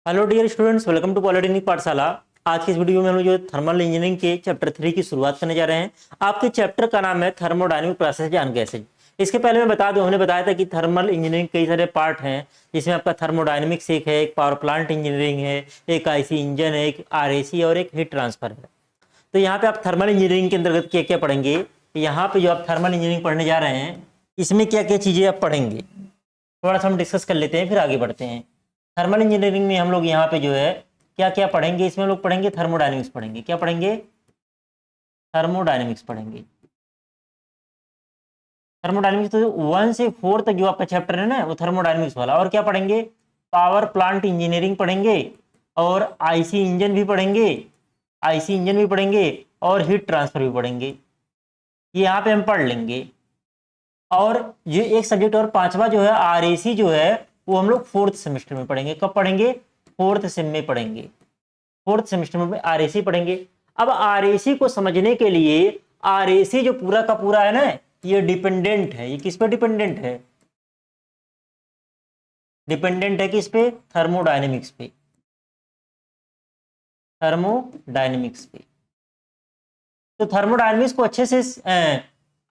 Hello dear students, welcome to Polytechnic Pathshala. आज की इस वीडियो में हम लोग जो थर्मल इंजीनियरिंग के चैप्टर 3 की शुरुआत करने जा रहे हैं। आपके चैप्टर का नाम है थर्मोडायनेमिक प्रोसेस एंड गैसेज। इसके पहले मैं बता दूं, हमने बताया था कि थर्मल इंजीनियरिंग कई सारे पार्ट हैं, जिसमें आपका थर्मोडायनेमिक्स एक है, एक पावर प्लांट इंजीनियरिंग है, एक आईसी इंजन है, एक आरएसी और एक हीट ट्रांसफर है। तो यहाँ पे आप थर्मल इंजीनियरिंग के अंतर्गत क्या क्या पढ़ेंगे, यहाँ पे जो आप थर्मल इंजीनियरिंग पढ़ने जा रहे हैं इसमें क्या क्या चीजें आप पढ़ेंगे, थोड़ा सा हम डिस्कस कर लेते हैं, फिर आगे बढ़ते हैं। थर्मल इंजीनियरिंग में हम लोग यहाँ पे जो है क्या क्या पढ़ेंगे, इसमें हम लोग पढ़ेंगे थर्मोडायनेमिक्स पढ़ेंगे। क्या पढ़ेंगे? थर्मोडायनेमिक्स पढ़ेंगे। थर्मोडायनेमिक्स तो 1 से 4 तक जो आपका चैप्टर है ना, वो थर्मोडायनेमिक्स वाला। और क्या पढ़ेंगे? पावर प्लांट इंजीनियरिंग पढ़ेंगे, और आईसी इंजन भी पढ़ेंगे, आईसी इंजन भी पढ़ेंगे, और हीट ट्रांसफर भी पढ़ेंगे। ये यहाँ पे हम पढ़ लेंगे। और ये एक सब्जेक्ट और पांचवा जो है आरएसी जो है, वो हम लोग 4th सेमेस्टर में पढ़ेंगे। कब पढ़ेंगे? 4th सेम में पढ़ेंगे। 4th सेमेस्टर में आरएसी पढ़ेंगे। अब आरएसी को समझने के लिए, आरएसी जो पूरा का पूरा है ना, ये डिपेंडेंट है। ये किस पे डिपेंडेंट है? डिपेंडेंट है किस पे? थर्मोडायनेमिक्स पे। थर्मोडायनेमिक्स पे। तो थर्मोडायनेमिक्स को अच्छे से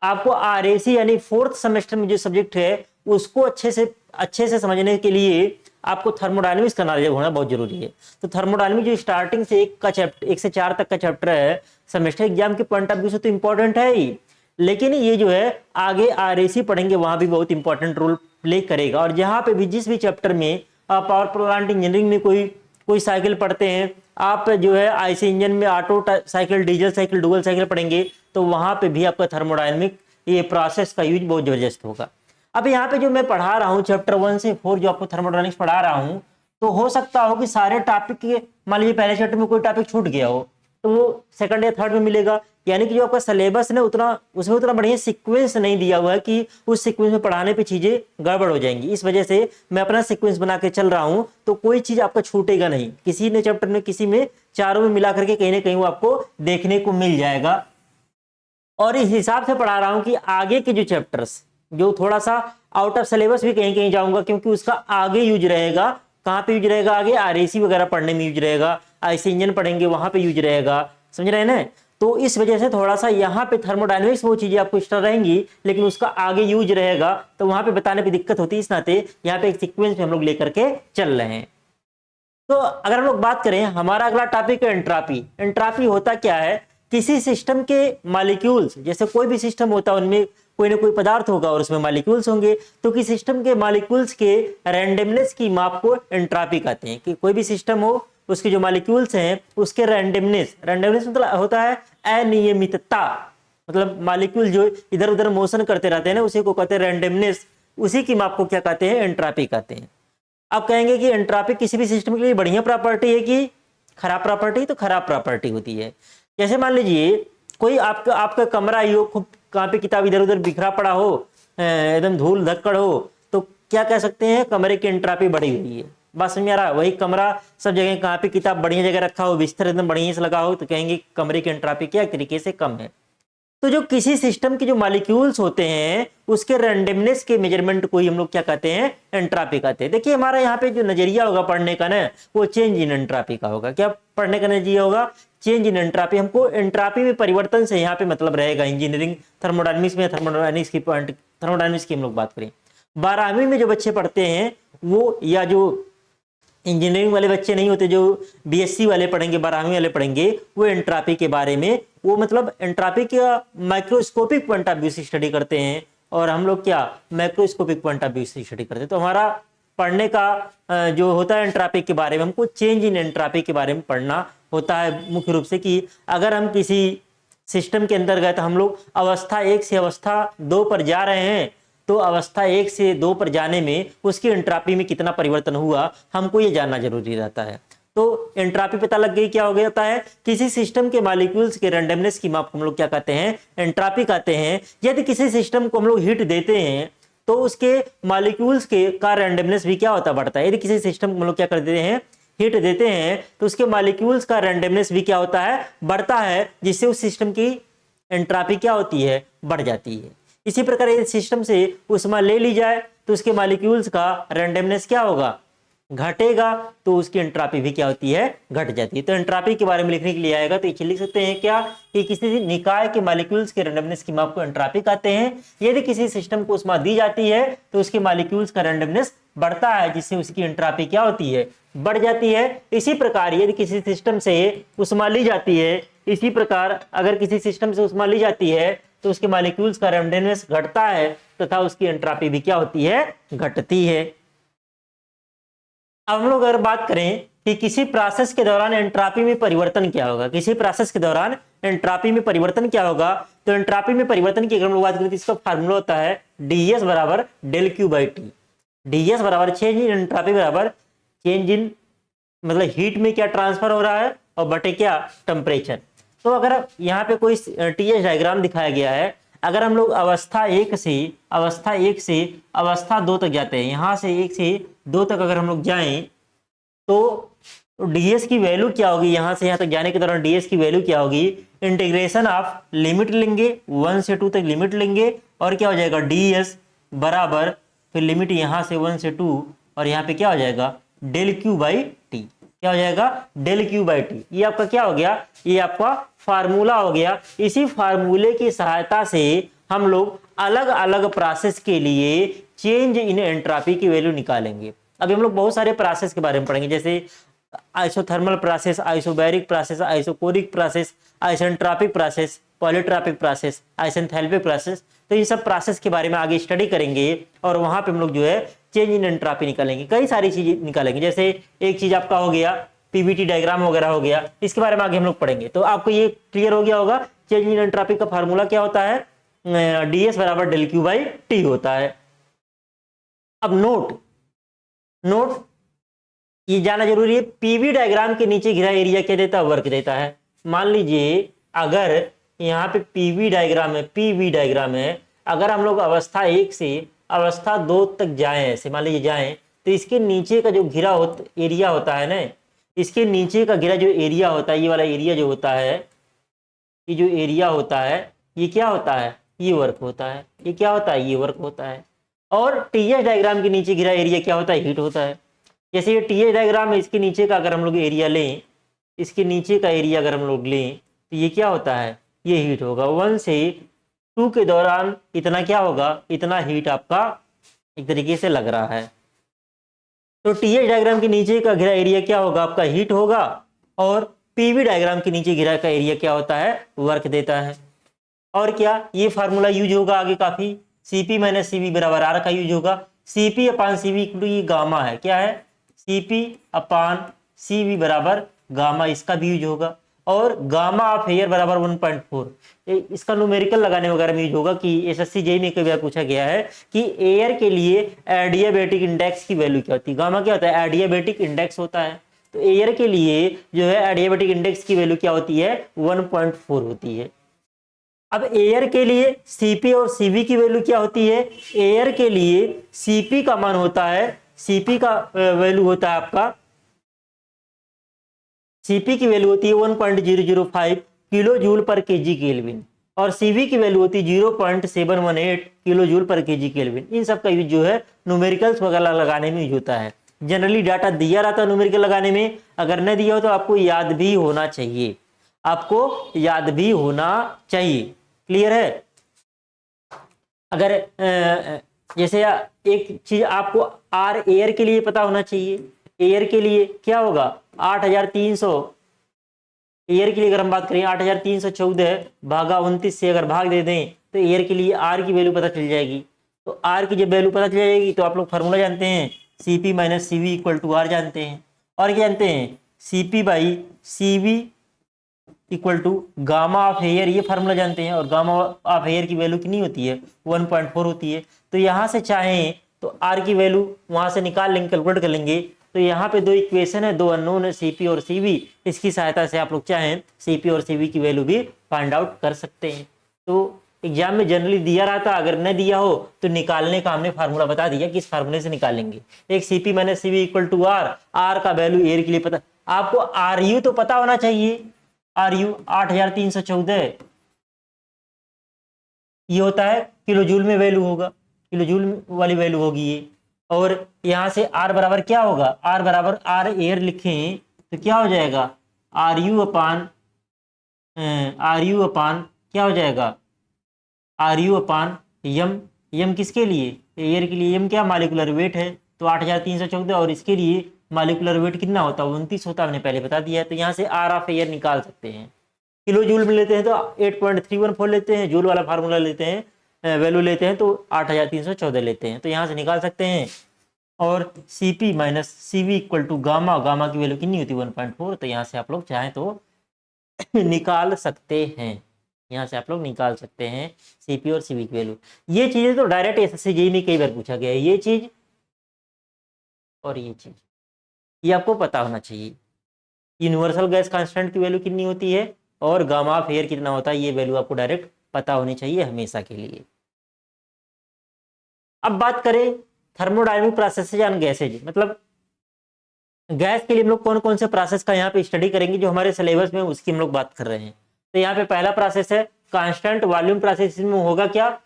आपको आरएसी यानी 4th सेमेस्टर में जो सब्जेक्ट है उसको अच्छे से समझने के लिए आपको थर्मोडायनेमिक्स का नॉलेज होना बहुत जरूरी है। तो थर्मोडायनेमिक्स जो स्टार्टिंग से 1 से 4 तक का चैप्टर है, सेमेस्टर एग्जाम के पॉइंट ऑफ व्यू से तो इंपॉर्टेंट है ही, लेकिन ये जो है आगे आरएसी पढ़ेंगे वहां भी बहुत इंपॉर्टेंट रोल प्ले करेगा। और जहां पे भी जिस भी चैप्टर में पावर प्लांट इंजीनियरिंग में कोई साइकिल पढ़ते हैं, आप जो है आईसी इंजन में auto cycle, diesel cycle, dual cycle पढ़ेंगे, तो वहां पे भी आपका थर्मोडायनेमिक ये प्रोसेस का यूज बहुत जबरदस्त होगा। अब यहाँ पे जो मैं पढ़ा रहा हूँ चैप्टर 1 से 4 जो आपको थर्मोडायनेमिक्स पढ़ा रहा हूँ, तो हो सकता हो कि सारे टॉपिक के, मान लीजिए पहले चैप्टर में कोई टॉपिक छूट गया हो, तो वो सेकंड या थर्ड में मिलेगा। यानी कि जो आपका सिलेबस है उतना उसमें उतना बढ़िया सीक्वेंस नहीं दिया हुआ है कि उस सीक्वेंस में पढ़ाने पे चीजें गड़बड़ हो जाएंगी। इस वजह से मैं अपना सीक्वेंस बना के चल रहा हूं, तो कोई चीज आपका छूटेगा नहीं। किसी ने चैप्टर में, किसी में, चारों में मिला करके कहीं ना कहीं वो आपको देखने को मिल जाएगा। और इस हिसाब से पढ़ा रहा हूं कि आगे के जो चैप्टर्स जो थोड़ा सा आउट ऑफ सिलेबस भी कहीं कहीं जाऊंगा, क्योंकि उसका आगे यूज रहेगा। कहां पे यूज रहेगा? आगे आरएसी वगैरह पढ़ने में यूज रहेगा, आईसी इंजन पढ़ेंगे वहां पे यूज रहेगा। समझ रहे हैं ना? तो इस वजह से थोड़ा सा यहाँ पे थर्मोडायनेमिक्स वो चीजें आपको एक्स्ट्रा रहेंगी, लेकिन उसका आगे यूज रहेगा, तो वहां पे बताने पे दिक्कत होती है। इस नाते यहाँ पे एक सीक्वेंस में हम लोग लेकर के चल रहे हैं। तो अगर हम लोग बात करें, हमारा अगला टॉपिक है एंट्रापी। एंट्रापी होता क्या है? किसी सिस्टम के मॉलिक्यूल्स, जैसे कोई भी सिस्टम होता है उनमें कोई ना कोई पदार्थ होगा और उसमें मॉलिक्यूल्स होंगे, तो किसी सिस्टम के मॉलिक्यूल्स के रैंडमनेस की माप को एंट्रापी कहते हैं। कि कोई भी सिस्टम हो, उसके जो मॉलिक्यूल्स हैं उसके रैंडमनेस, रैंडमनेस मतलब होता है अनियमितता, मतलब मॉलिक्यूल जो इधर उधर मोशन करते रहते हैं ना, उसी को कहते हैं रैंडमनेस। उसी की माप को क्या कहते हैं? एंट्रापी कहते हैं। आप कहेंगे कि एंट्रापी किसी भी सिस्टम के लिए बढ़िया प्रॉपर्टी है कि खराब प्रॉपर्टी? तो खराब प्रॉपर्टी होती है। जैसे मान लीजिए कोई आपका आपका कमरा ही हो, खूब कहाँ पे किताब इधर उधर बिखरा पड़ा हो, एकदम धूल धक्कड़ हो, तो क्या कह सकते हैं? कमरे की एंट्रापी बढ़ी हुई है। बस समझ आ रहा? वही कमरा सब जगह, कहाँ पे किताब बढ़िया जगह रखा हो, बिस्तर एकदम बढ़िया से लगा हो, तो कहेंगे कमरे की एंट्रापी क्या तरीके से कम है। तो जो किसी सिस्टम के जो मॉलिक्यूल्स होते हैं उसके रैंडमनेस के मेजरमेंट को ही हम लोग क्या कहते हैं? एंट्रापी कहते हैं। देखिए हमारा यहाँ पे जो नजरिया होगा पढ़ने का ना, वो चेंज इन एंट्रापी का होगा। क्या पढ़ने का नजरिया होगा? Change in entropy. हमको एंट्रापी में परिवर्तन से यहाँ पे मतलब रहेगा इंजीनियरिंग थर्मोडायनेमिक्स में। थर्मोडायनेमिक्स की हम लोग बात करें, 12वीं में जो बच्चे पढ़ते हैं वो, या जो इंजीनियरिंग वाले बच्चे नहीं होते, जो बीएससी वाले पढ़ेंगे, 12वीं वाले पढ़ेंगे, वो एंट्रापी के बारे में, वो मतलब एंट्रापी का माइक्रोस्कोपिक पॉइंट ऑफ व्यू से स्टडी करते हैं, और हम लोग क्या मैक्रोस्कोपिक पॉइंट ऑफ व्यू से स्टडी करते हैं। तो हमारा पढ़ने का जो होता है एंट्रापी के बारे में, हमको चेंज इन एंट्रापी के बारे में पढ़ना होता है मुख्य रूप से। कि अगर हम किसी सिस्टम के अंतर्गत हम लोग अवस्था 1 से अवस्था 2 पर जा रहे हैं, तो अवस्था 1 से 2 पर जाने में उसकी एंट्रापी में कितना परिवर्तन हुआ, हमको ये जानना जरूरी रहता है। तो एंट्रापी पता लग गई, क्या हो जाता है? किसी सिस्टम के मॉलिक्यूल्स के रैंडमनेस की माप को हम लोग क्या कहते हैं? एंट्रापी कहते हैं। यदि किसी सिस्टम को हम लोग हीट देते हैं, तो उसके मॉलिक्यूल्स के का रैंडमनेस भी क्या होता? बढ़ता है। यदि किसी सिस्टम को हम लोग क्या कर देते हैं? हीट देते हैं, तो उसके मॉलिक्यूल्स का रैंडमनेस भी क्या होता है? बढ़ता है, जिससे उस सिस्टम की एंट्रापी क्या होती है? बढ़ जाती है। इसी प्रकार यदि सिस्टम से उष्मा ले ली जाए, तो उसके मॉलिक्यूल्स का रैंडमनेस क्या होगा? घटेगा तो उसकी एंट्रॉपी भी क्या होती है, घट जाती है। तो एंट्रॉपी के बारे में लिखने के लिए आएगा तो लिख सकते हैं क्या कि किसी निकाय के मॉलिक्यूल्स के रैंडमनेस की माप को एंट्रॉपी कहते हैं। यदि किसी सिस्टम को उष्मा दी जाती है तो उसके मॉलिक्यूल्स का रैंडमनेस बढ़ता है, जिससे उसकी एंट्रॉपी क्या होती है, बढ़ जाती है। इसी प्रकार यदि किसी सिस्टम से उष्मा ली जाती है, इसी प्रकार अगर किसी सिस्टम से उष्मा ली जाती है तो उसके मॉलिक्यूल्स का रैंडमनेस घटता है तथा उसकी एंट्रॉपी भी क्या होती है, घटती है। अब हम लोग अगर बात करें कि किसी प्रोसेस के दौरान एंट्रॉपी में परिवर्तन क्या होगा, किसी प्रोसेस के दौरान एंट्रॉपी में परिवर्तन क्या होगा, तो एंट्रॉपी में परिवर्तन की अगर हम लोग बात करें तो इसका फार्मूला होता है ds बराबर del Q by T. ds बराबर चेंज इन एंट्रॉपी बराबर चेंज इन मतलब हीट में क्या ट्रांसफर हो रहा है और बटे क्या, टेम्परेचर। तो अगर यहाँ पे कोई टीएस डायग्राम दिखाया गया है, अगर हम लोग अवस्था एक से अवस्था 2 तक जाते हैं, यहां से 1 से 2 तक अगर हम लोग जाएं तो ds की वैल्यू क्या होगी, यहां से यहां तक जाने के दौरान ds की वैल्यू क्या होगी, इंटीग्रेशन ऑफ लिमिट लेंगे 1 से 2 तक लिमिट लेंगे और क्या हो जाएगा ds बराबर फिर लिमिट यहां से 1 से 2 और यहाँ पे क्या हो जाएगा डेल क्यू बाई टी, क्या हो जाएगा डेल क्यू बाई टी। ये आपका क्या हो गया, ये आपका फार्मूला हो गया। इसी फार्मूले की सहायता से हम लोग अलग अलग प्रोसेस के लिए चेंज इन एंट्रॉपी की वैल्यू निकालेंगे। अभी हम लोग बहुत सारे प्रोसेस के बारे में पढ़ेंगे, जैसे isothermal process, isobaric process, isochoric process, isentropic process, polytropic process, isenthalpic process. तो ये सब प्रोसेस के बारे में आगे स्टडी करेंगे और वहां पे हम लोग जो है चेंज इन एंट्रॉपी निकालेंगे, कई सारी चीजें निकालेंगे। जैसे एक चीज आपका हो गया पीवीटी डायग्राम वगैरह हो गया, इसके बारे में आगे हम लोग पढ़ेंगे। तो आपको ये क्लियर हो गया होगा चेंज इन एंट्रॉपी का फार्मूला क्या होता है, ds बराबर डेल क्यू बाई टी होता है। अब नोट ये जाना जरूरी है, पीवी डायग्राम के नीचे घिरा एरिया क्या देता है, वर्क देता है। मान लीजिए अगर यहाँ पे पीवी डायग्राम है, अगर हम लोग अवस्था 1 से अवस्था 2 तक जाएं, ऐसे मान लीजिए जाएं, तो इसके नीचे का जो घिरा एरिया होता है ना, इसके नीचे का घिरा जो एरिया होता है, ये वाला एरिया जो होता है, ये जो एरिया होता है, ये क्या होता है, ये वर्क होता है। ये क्या होता है, ये वर्क होता है। और टीएस डायग्राम के नीचे घिरा एरिया क्या होता है, हीट होता है। जैसे ये टीएस डायग्राम है, इसके नीचे का अगर हम लोग एरिया लें, इसके नीचे का एरिया अगर हम लोग लें तो ये क्या होता है, ये हीट होगा। 1 से 2 के दौरान इतना क्या होगा, इतना हीट आपका एक तरीके से लग रहा है। तो टीएस डायग्राम के नीचे का घिरा एरिया क्या होगा, आपका हीट होगा। और पीवी डायग्राम के नीचे घिरा का एरिया क्या होता है, वर्क देता है। और क्या ये फार्मूला यूज होगा आगे काफी, Cp माइनस Cv बराबर आर का यूज होगा। Cp अपान Cv ये गामा है, क्या है, Cp अपान Cv बराबर गामा, इसका भी यूज होगा। और गामा ऑफ एयर बराबर 1.4, इसका न्यूमेरिकल लगाने वगैरह में यूज होगा कि एसएससी जेईई में कई बार पूछा गया है कि एयर के लिए एडियाबेटिक इंडेक्स की वैल्यू क्या होती है। गामा क्या होता है, एडियाबेटिक इंडेक्स होता है। तो एयर के लिए जो है एडियाबेटिक इंडेक्स की वैल्यू क्या होती है, 1.4 होती है। अब एयर के लिए Cp और Cv की वैल्यू क्या होती है, एयर के लिए Cp का मान होता है, Cp का वैल्यू होता है आपका, Cp की वैल्यू होती है 1.005 किलो जूल पर केजी केल्विन और Cv की वैल्यू होती है 0.718 किलो जूल पर केजी केल्विन। इन सब का यूज जो है न्यूमेरिकल्स वगैरह लगाने में यूज होता है। जनरली डाटा दिया रहता है न्यूमेरिकल लगाने में, अगर न दिया हो तो आपको याद भी होना चाहिए, आपको याद भी होना चाहिए। क्लियर है। अगर जैसे एक चीज आपको आर एयर के लिए पता होना चाहिए, एयर के लिए क्या होगा 8300, एयर के लिए अगर हम बात करें 8314 भागा 29 से अगर भाग दे दें तो एयर के लिए आर की वैल्यू पता चल जाएगी। तो आर की जब वैल्यू पता चल जाएगी तो आप लोग फार्मूला जानते हैं, Cp minus Cv equal to R जानते हैं। और क्या जानते हैं, Cp by Cv equal to gamma of air, ये फार्मूला जानते हैं। और गामा ऑफ एयर की वैल्यू कितनी होती है, 1.4 होती है। तो यहाँ से चाहें तो आर की वैल्यू वहां से निकाल लेंगे, कैलकुलेट कर लेंगे। तो यहाँ पे 2 इक्वेशन है, 2 अननोन है, Cp और Cv। इसकी सहायता से आप लोग चाहें Cp और Cv की वैल्यू भी फाइंड आउट कर सकते हैं। तो एग्जाम में जनरली दिया रहता, अगर न दिया हो तो निकालने का हमने फार्मूला बता दिया कि इस फार्मूले से निकालेंगे। एक Cp minus Cv equal to R, R का वैल्यू एयर के लिए पता, आपको आर यू तो पता होना चाहिए। आर यू 8314 ये होता है किलो जूल में वैल्यू होगा, किलो जूल वाली वैल्यू होगी ये। और यहाँ से R बराबर क्या होगा, R बराबर R एयर लिखें तो क्या हो जाएगा, RU अपान क्या हो जाएगा, RU अपान यम। यम किसके लिए, एयर के लिए। यम क्या, मालिकुलर वेट है, तो 8314, और इसके लिए मालिकुलर वेट कितना होता है, 29 होता है, हमने पहले बता दिया है। तो यहाँ से आर ऑफ एयर निकाल सकते हैं। किलो जूल में लेते हैं तो 8.314 लेते हैं, जूल वाला फार्मूला लेते हैं, वैल्यू लेते हैं तो 8314 लेते हैं, तो यहाँ से निकाल सकते हैं। और Cp minus Cv equal to gamma, gamma की वैल्यू कितनी होती है 1.4, तो यहाँ से आप लोग चाहें तो निकाल सकते हैं, यहाँ से आप लोग निकाल सकते हैं Cp और Cv की वैल्यू। ये चीजें तो डायरेक्ट एसएससी जेईई में कई बार पूछा गया है, ये चीज और ये चीज, ये आपको पता होना चाहिए। यूनिवर्सल गैस कांस्टेंट की वैल्यू कितनी होती है और गामा ऑफ एयर कितना होता है, ये वैल्यू आपको डायरेक्ट पता होनी चाहिए हमेशा के लिए। अब बात करें थर्मोडायनेमिक प्रोसेसेज एंड गैसेज, मतलब गैस के लिए हम लोग कौन कौन से प्रोसेस का यहाँ पे स्टडी करेंगे, जो हमारे सिलेबस में उसकी हम लोग बात कर रहे हैं। तो यहाँ पे पहला प्रोसेस है कांस्टेंट वॉल्यूम प्रोसेस। में होगा क्या,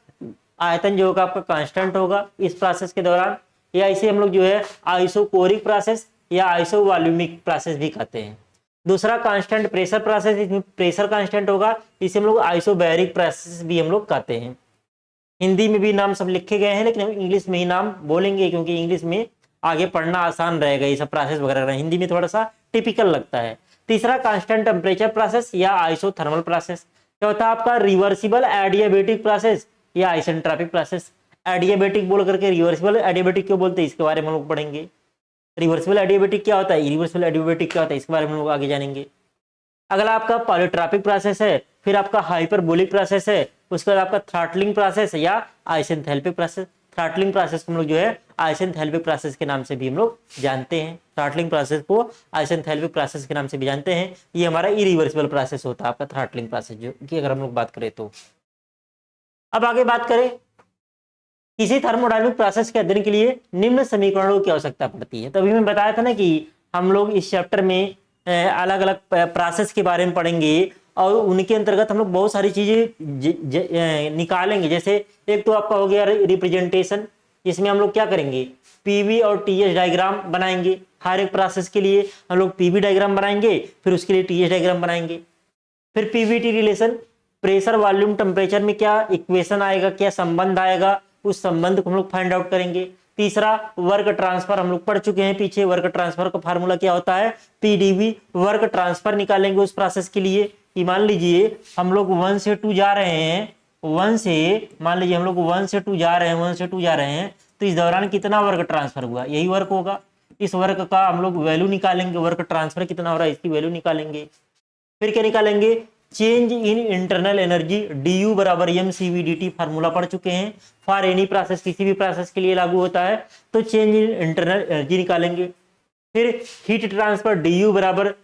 आयतन जो होगा आपका कांस्टेंट होगा इस प्रोसेस के दौरान, या इसे हम लोग जो है आइसोकोरिक प्रोसेस या आइसो वॉल्यूमिक प्रोसेस भी कहते हैं। दूसरा कांस्टेंट प्रेशर प्रोसेस, इसमें प्रेशर कांस्टेंट होगा, इसे हम लोग आइसोबैरिक प्रोसेस भी हम लोग कहते हैं। हिंदी में भी नाम सब लिखे गए हैं, लेकिन हम इंग्लिश में ही नाम बोलेंगे, क्योंकि इंग्लिश में आगे पढ़ना आसान रहेगा, ये सब प्रोसेस वगैरह हिंदी में थोड़ा सा टिपिकल लगता है। तीसरा कांस्टेंट टेम्परेचर प्रोसेस या आइसोथर्मल प्रोसेस। चौथा आपका रिवर्सिबल एडियाबेटिक प्रोसेस या आइसेंट्रोपिक प्रोसेस। एडियाबेटिक बोल करके रिवर्सिबल एडियाबेटिक क्यों बोलते हैं, इसके बारे में हम लोग पढ़ेंगे। रिवर्सिबल एडियाबेटिक क्या होता है, इरिवर्सिबल एडियाबेटिक क्या होता है, इसके बारे में हम लोग आगे जानेंगे। अगला आपका पॉलीट्रॉपिक प्रोसेस है, फिर आपका हाइपरबोलिक प्रोसेस है, उसके बाद आपका थ्रॉटलिंग प्रोसेस या आइसेंथैल्पिक प्रोसेस। थ्रॉटलिंग प्रोसेस को हम लोग जो है आइसेंथैल्पिक प्रोसेस के नाम से भी हम लोग जानते हैं। थ्रॉटलिंग प्रोसेस को आइसेंथैल्पिक प्रोसेस के नाम से भी जानते हैं। ये हमारा इरिवर्सिबल प्रोसेस होता है आपका थ्रॉटलिंग प्रोसेस, जो कि अगर हम लोग बात करें तो। अब आगे बात करें, किसी थर्मोडायनेमिक प्रोसेस के अध्ययन के लिए निम्न समीकरणों की आवश्यकता पड़ती है। तो अभी मैं बताया था ना कि हम लोग इस चैप्टर में अलग अलग प्रोसेस के बारे में पढ़ेंगे, और उनके अंतर्गत हम लोग बहुत सारी चीजें निकालेंगे। जैसे एक तो आपका हो गया रिप्रेजेंटेशन, इसमें हम लोग क्या करेंगे, पीवी और टीएस डायग्राम बनाएंगे। हर एक प्रोसेस के लिए हम लोग पीवी डायग्राम बनाएंगे, फिर उसके लिए टीएस डायग्राम बनाएंगे। फिर Pvt relation, pressure volume temperature में क्या इक्वेशन आएगा, क्या संबंध आएगा, उस संबंध को हम लोग फाइंड आउट करेंगे। तीसरा वर्क ट्रांसफर, हम लोग पढ़ चुके हैं पीछे, वर्क ट्रांसफर का फार्मूला क्या होता है, पीडीवी। वर्क ट्रांसफर निकालेंगे उस प्रोसेस के लिए कि मान लीजिए हम लोग 1 से 2 जा रहे हैं, 1 से मान लीजिए हम लोग 1 से 2 जा रहे हैं, 1 से 2 जा रहे हैं, तो इस दौरान कितना वर्क ट्रांसफर हुआ, यही वर्क होगा। इस वर्क का हम लोग वैल्यू निकालेंगे, वर्क ट्रांसफर कितना हो रहा है इसकी वैल्यू निकालेंगे। फिर क्या निकालेंगे, change in internal energy, du बराबर mcv/dt फार्मूला पढ़ चुके हैं। फॉर एनी प्रोसेस, किसी भी प्रोसेस के लिए लागू होता है, तो चेंज इन इंटरनल एनर्जी निकालेंगे। फिर हीट ट्रांसफर, du बराबर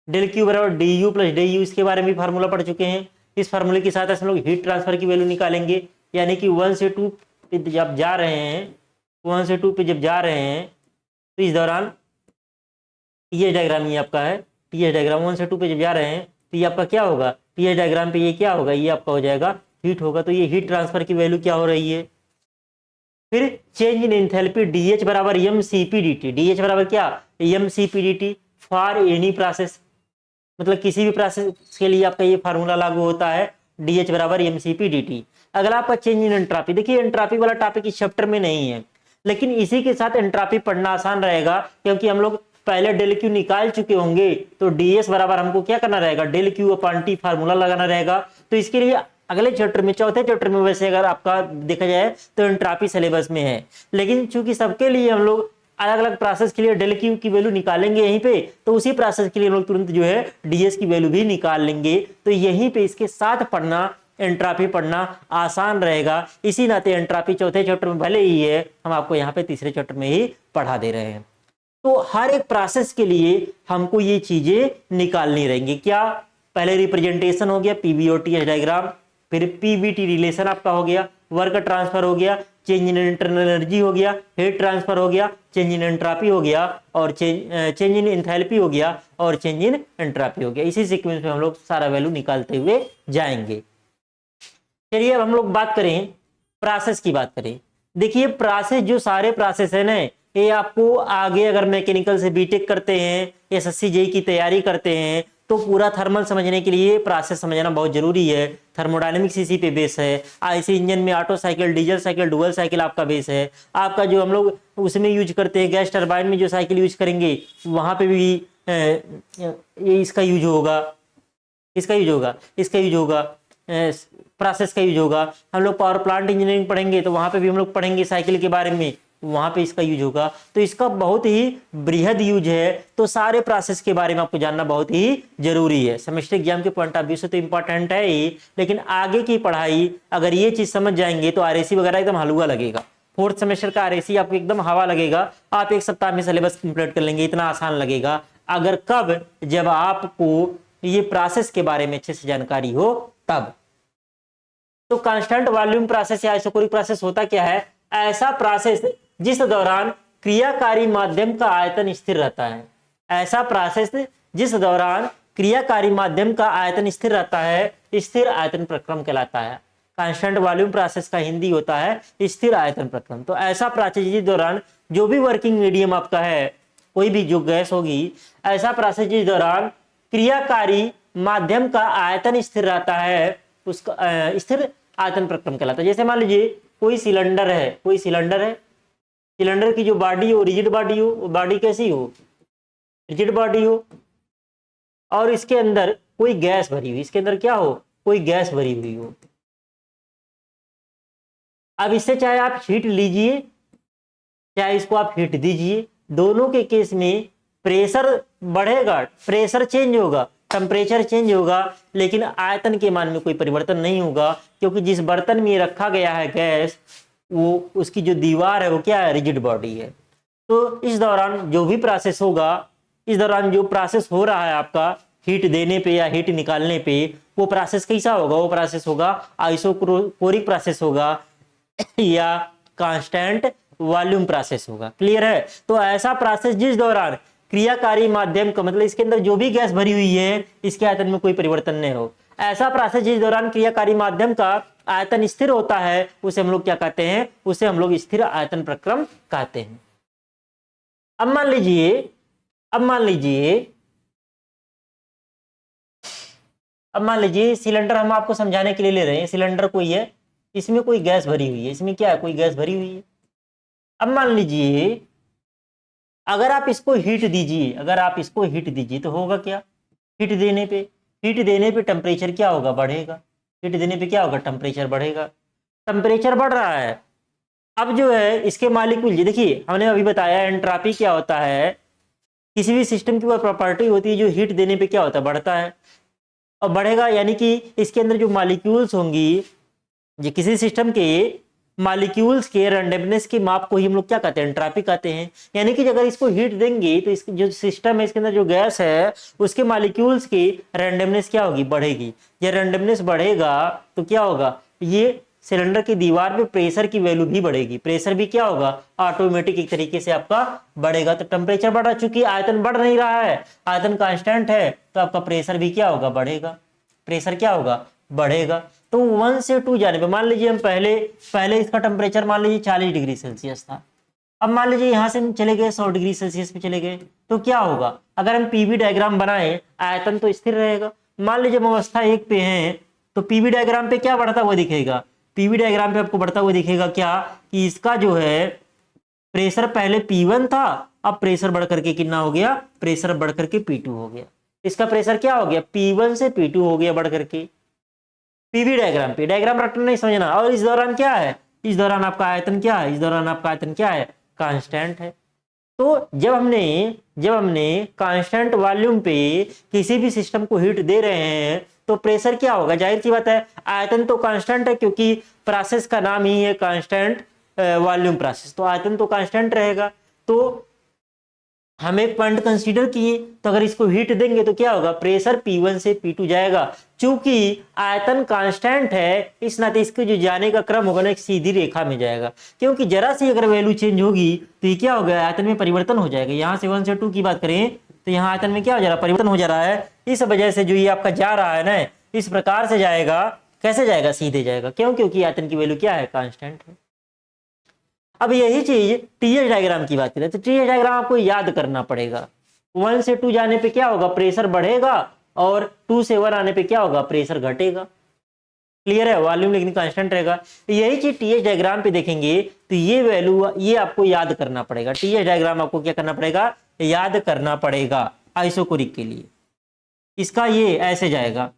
डेल क्यू बराबर du प्लस du, इसके बारे में भी फार्मूला पढ़ चुके हैं। इस फार्मूले के साथ हम लोग हीट ट्रांसफर की वैल्यू निकालेंगे, यानी कि 1 से 2 पे जब जा रहे हैं, 1 से 2 पे जब जा रहे हैं, तो इस दौरान ये डायग्राम ये आपका है, टीएस डायग्राम 1 से 2 पे जब जा रहे हैं, तो ये आपका क्या होगा, टीएस डायग्राम पे ये क्या होगा, ये आपका हो जाएगा हीट होगा। तो ये हीट ट्रांसफर की वैल्यू क्या हो रही है। फिर चेंज इन एंथैल्पी, डीएच बराबर mcp/dt, डीएच बराबर क्या, mcp/dt फॉर एनी प्रोसेस, मतलब किसी भी प्रोसेस के लिए आपका ये फार्मूला लागू होता है, डीएच बराबर mcp/dt। अगला आपका चेंज इन एंट्रोपी, देखिए एंट्रोपी वाला टॉपिक इस चैप्टर में नहीं है, लेकिन इसी के साथ एंट्रोपी पढ़ना आसान रहेगा, क्योंकि हम लोग पहले डेल क्यू निकाल चुके होंगे, तो डीएस बराबर हमको क्या करना रहेगा, del Q upon T formula लगाना रहेगा। तो इसके लिए अगले चैप्टर में, चौथे चैप्टर में वैसे अगर आपका देखा जाए तो एंट्रोपी सिलेबस में है, लेकिन चूंकि सबके लिए हम लोग अलग अलग प्रोसेस के लिए डेल क्यू की वैल्यू निकालेंगे यहीं पे, तो उसी प्रोसेस के लिए हम लोग तुरंत जो है डीएस की वैल्यू भी निकाल लेंगे। तो यहीं पे इसके साथ पढ़ना, एंट्रोपी पढ़ना आसान रहेगा। इसी नाते एंट्रोपी चौथे चैप्टर में भले ही है, हम आपको यहाँ पे तीसरे चैप्टर में ही पढ़ा दे रहे हैं। तो हर एक प्रोसेस के लिए हमको ये चीजें निकालनी रहेंगी। क्या, पहले रिप्रेजेंटेशन हो गया, पीवी और टीएस डायग्राम, फिर पीवीटी रिलेशन आपका हो गया, वर्क ट्रांसफर हो गया, चेंज इन इंटरनल एनर्जी हो गया, हीट ट्रांसफर हो गया, चेंज इन एंट्रोपी हो गया, और चेंज इन एंथैल्पी हो गया, और चेंज इन एंट्रोपी हो गया। इसी सीक्वेंस में हम लोग सारा वैल्यू निकालते हुए जाएंगे। चलिए अब हम लोग बात करें प्रोसेस की, बात करें देखिए प्रोसेस, जो सारे प्रोसेस है ना, ये आपको आगे अगर मैकेनिकल से बीटेक करते हैं, एसएससी जेई की तैयारी करते हैं, तो पूरा थर्मल समझने के लिए प्रोसेस समझना बहुत जरूरी है। थर्मोडायनेमिक्स इसी पे बेस है। आईसी इंजन में auto cycle, diesel cycle, dual cycle आपका बेस है। आपका जो हम लोग उसमें यूज करते हैं, गैस टरबाइन में जो साइकिल यूज करेंगे, वहां पे भी ये इसका यूज होगा, इसका यूज होगा, इसका यूज होगा, प्रोसेस का यूज होगा। हम लोग पावर प्लांट इंजीनियरिंग पढ़ेंगे तो वहां पे भी हम लोग पढ़ेंगे साइकिल के बारे में, वहां पे इसका यूज होगा। तो इसका बहुत ही बृहद यूज है। तो सारे प्रोसेस के बारे में आपको जानना बहुत ही जरूरी है। सेमेस्टर एग्जाम के पॉइंट ऑफ व्यू से तो इंपॉर्टेंट है ही, लेकिन आगे की पढ़ाई अगर ये चीज समझ जाएंगे तो आरएसी वगैरह एकदम हलवा लगेगा। फोर्थ सेमेस्टर का आरएसी आपको एकदम हवा लगेगा। आप एक सप्ताह में सिलेबस कंप्लीट कर लेंगे, इतना आसान लगेगा। अगर कब, जब आपको ये प्रोसेस के बारे में अच्छे से जानकारी हो तब। तो कांस्टेंट वॉल्यूम प्रोसेस या आइसोकोरिक प्रोसेस होता क्या है? ऐसा प्रोसेस जिस दौरान क्रियाकारी माध्यम का आयतन स्थिर रहता है। ऐसा प्रोसेस जिस दौरान क्रियाकारी माध्यम का आयतन स्थिर रहता है, स्थिर आयतन प्रक्रम कहलाता है। कांस्टेंट वॉल्यूम प्रोसेस का हिंदी होता है स्थिर आयतन प्रक्रम। तो ऐसा प्रोसेस जिस दौरान जो भी वर्किंग मीडियम आपका है, कोई भी जो गैस होगी, ऐसा प्रोसेस जिस दौरान क्रियाकारी माध्यम का आयतन स्थिर रहता है, उसका स्थिर आयतन प्रक्रम कहलाता है। जैसे मान लीजिए कोई सिलेंडर है, कोई सिलेंडर है, सिलेंडर की जो बॉडी हो, रिजिड बॉडी हो, वो बॉडी कैसी हो? रिजिड बॉडी हो, और इसके अंदर कोई गैस भरी हुई, इसके अंदर क्या हो? कोई गैस भरी हुई हो। अब इससे चाहे आप हीट लीजिए, चाहे इसको आप हीट दीजिए, दोनों के केस में प्रेशर बढ़ेगा, प्रेशर चेंज होगा, टेम्परेचर चेंज होगा, लेकिन आयतन के मान में कोई परिवर्तन नहीं होगा, क्योंकि जिस बर्तन में रखा गया है गैस, वो उसकी जो दीवार है वो क्या है? रिजिड बॉडी है। तो इस दौरान जो भी प्रोसेस होगा, इस दौरान जो प्रोसेस हो रहा है आपका हीट देने पे या हीट निकालने पे, वो प्रोसेस कैसा होगा? वो प्रोसेस होगा आइसोकोरिक प्रोसेस होगा या कांस्टेंट वॉल्यूम प्रोसेस होगा। क्लियर है? तो ऐसा प्रोसेस जिस दौरान क्रियाकारी माध्यम का मतलब इसके अंदर जो भी गैस भरी हुई है, इसके आयतन में कोई परिवर्तन नहीं हो, ऐसा प्रोसेस जिस दौरान क्रियाकारी माध्यम का आयतन स्थिर होता है, उसे हम लोग क्या कहते हैं? उसे हम लोग स्थिर आयतन प्रक्रम कहते हैं। अब मान लीजिए, अब मान लीजिए, अब मान लीजिए सिलेंडर हम आपको समझाने के लिए ले रहे हैं। सिलेंडर कोई है, इसमें कोई गैस भरी हुई है, इसमें क्या है? कोई गैस भरी हुई है। अब मान लीजिए अगर आप इसको हीट दीजिए, अगर आप इसको हीट दीजिए तो होगा क्या? हीट देने पे टेम्परेचर क्या होगा? बढ़ेगा। हीट देने पे क्या होगा? टेम्परेचर बढ़ेगा। टेम्परेचर बढ़ रहा है। अब जो है इसके मालिक्यूल, देखिए हमने अभी बताया एंट्रोपी क्या होता है। किसी भी सिस्टम की वह प्रॉपर्टी होती है जो हीट देने पे क्या होता है? बढ़ता है। और बढ़ेगा यानी कि इसके अंदर जो मालिक्यूल्स होंगी, ये किसी सिस्टम के मॉलिक्यूल्स के रैंडमनेस की माप को ही हम लोग क्या कहते हैं? एंट्रोपी कहते हैं। यानी कि अगर इसको हीट देंगे तो इसकी जो सिस्टम है, इसके अंदर जो गैस है, उसके मॉलिक्यूल्स की रैंडमनेस क्या होगी? बढ़ेगी। ये रैंडमनेस बढ़ेगा तो क्या होगा? ये सिलेंडर की दीवार पे प्रेशर की वैल्यू भी बढ़ेगी। प्रेशर भी क्या होगा? ऑटोमेटिक एक तरीके से आपका बढ़ेगा। तो टेम्परेचर बढ़ रहा, चूंकि आयतन बढ़ नहीं रहा है, आयतन कांस्टेंट है, तो आपका प्रेशर भी क्या होगा? बढ़ेगा। प्रेशर क्या होगा? बढ़ेगा। तो 1 से 2 जाने पे मान लीजिए हम पहले इसका टेम्परेचर मान लीजिए 40 डिग्री सेल्सियस था। अब मान लीजिए यहां से हम चले गए 100 डिग्री सेल्सियस पे चले गए, तो क्या होगा? अगर हम पीवी डायग्राम बनाए, आयतन तो स्थिर रहेगा। मान लीजिए हम अवस्था 1 पे हैं, तो पीवी डायग्राम पे क्या बढ़ता हुआ दिखेगा? पीवी डायग्राम पे आपको बढ़ता हुआ दिखेगा क्या? कि इसका जो है प्रेशर पहले P1 था, अब प्रेशर बढ़ करके कितना हो गया? प्रेशर बढ़ करके P2 हो गया। इसका प्रेशर क्या हो गया? P1 से P2 हो गया बढ़ करके। पीवी डायग्राम पे, डायग्राम रटना नहीं समझना। और इस दौरान क्या है? इस दौरान आपका आयतन क्या है? इस दौरान आपका आयतन क्या है? कांस्टेंट है। तो जब हमने कांस्टेंट वॉल्यूम पे किसी भी सिस्टम को हीट दे रहे हैं, तो प्रेशर क्या होगा? जाहिर सी बात है, आयतन तो कांस्टेंट है, क्योंकि प्रोसेस का नाम ही है कांस्टेंट वॉल्यूम प्रोसेस, तो आयतन तो कांस्टेंट रहेगा। तो हम एक पॉइंट कंसीडर किए, तो अगर इसको हीट देंगे तो क्या होगा? प्रेशर P1 से P2 जाएगा। चूंकि आयतन कांस्टेंट है, इस नाते इसके जो जाने का क्रम होगा ना, एक सीधी रेखा में जाएगा। क्योंकि जरा सी अगर वैल्यू चेंज होगी तो ये क्या होगा? आयतन में परिवर्तन हो जाएगा। यहाँ से 1 से 2 की बात करें तो यहाँ आयतन में क्या हो जा रहा है? परिवर्तन हो जा रहा है। इस वजह से जो ये आपका जा रहा है ना, इस प्रकार से जाएगा। कैसे जाएगा? सीधे जाएगा। क्यों? क्योंकि आयतन की वैल्यू क्या है? कांस्टेंट है। अब यही चीज टीएच डायग्राम की बात करें तो टीएच डायग्राम आपको याद करना पड़ेगा। 1 से 2 जाने पे क्या होगा, प्रेशर बढ़ेगा, और 2 से 1 आने पे क्या होगा, प्रेशर घटेगा। क्लियर है, वॉल्यूम लेकिन कांस्टेंट रहेगा। तो यही चीज टीएच डायग्राम पे देखेंगे तो ये वैल्यू ये आपको याद करना पड़ेगा। टीएच डायग्राम आपको क्या करना पड़ेगा, याद करना पड़ेगा आइसोकोरिक के लिए। इसका ये ऐसे जाएगा,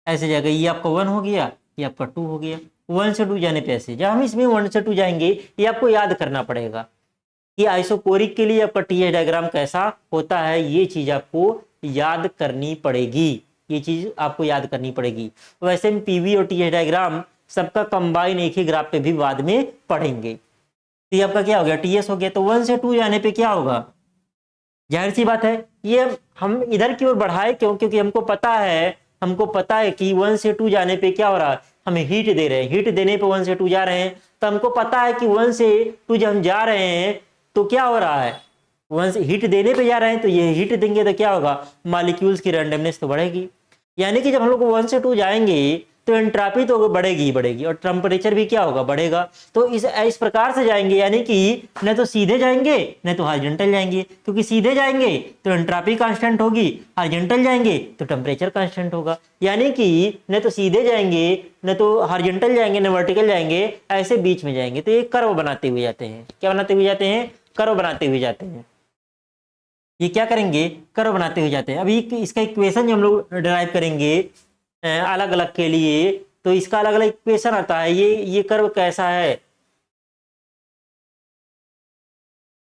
ऐसे जाएगा, ये आपका 1 हो गया, ये आपका 2 हो गया। 1 से 2 जाने पे ऐसे, जब हम इसमें 1 से 2 जाएंगे ये आपको याद करना पड़ेगा कि आइसोकोरिक के लिए आपका टीएच डायग्राम कैसा होता है, ये चीज आपको याद करनी पड़ेगी, ये चीज आपको याद करनी पड़ेगी। वैसे में पीवी और टीएच डायग्राम सबका कंबाइन एक ही ग्राफ पे भी बाद में पढ़ेंगे। तो ये आपका क्या हो गया, टीएस हो गया। तो 1 से 2 जाने पे क्या होगा, जाहिर सी बात है ये हम इधर की ओर बढ़ाए क्यों, क्योंकि हमको पता है कि 1 से 2 जाने पे क्या हो रहा है, हमें हीट दे रहे हैं, हीट देने पे 1 से 2 जा रहे हैं। तो हमको पता है कि 1 से 2 जब हम जा रहे हैं तो क्या हो रहा है, 1 से हीट देने पे जा रहे हैं, तो ये हीट देंगे तो क्या होगा, मॉलिक्यूल्स की रैंडमनेस तो बढ़ेगी। यानी कि जब हम लोग 1 से 2 जाएंगे तो एंट्रोपी तो बढ़ेगी ही बढ़ेगी, और टेम्परेचर भी क्या होगा, बढ़ेगा। तो इस प्रकार से जाएंगे, यानी कि न तो सीधे जाएंगे न तो हॉरिजॉन्टल जाएंगे, क्योंकि सीधे जाएंगे तो एंट्रोपी कांस्टेंट होगी, हॉरिजॉन्टल जाएंगे तो टेम्परेचर कांस्टेंट होगा। यानी कि न तो सीधे जाएंगे न तो हॉरिजॉन्टल जाएंगे न वर्टिकल जाएंगे, ऐसे बीच में जाएंगे। तो ये कर्व बनाते हुए जाते हैं, क्या बनाते हुए जाते हैं, कर्व बनाते हुए जाते हैं। ये क्या करेंगे, कर्व बनाते हुए जाते हैं। अभी इसका इक्वेशन जो हम लोग डिराइव करेंगे अलग अलग के लिए, तो इसका अलग अलग इक्वेशन आता है, ये कर्व कैसा है,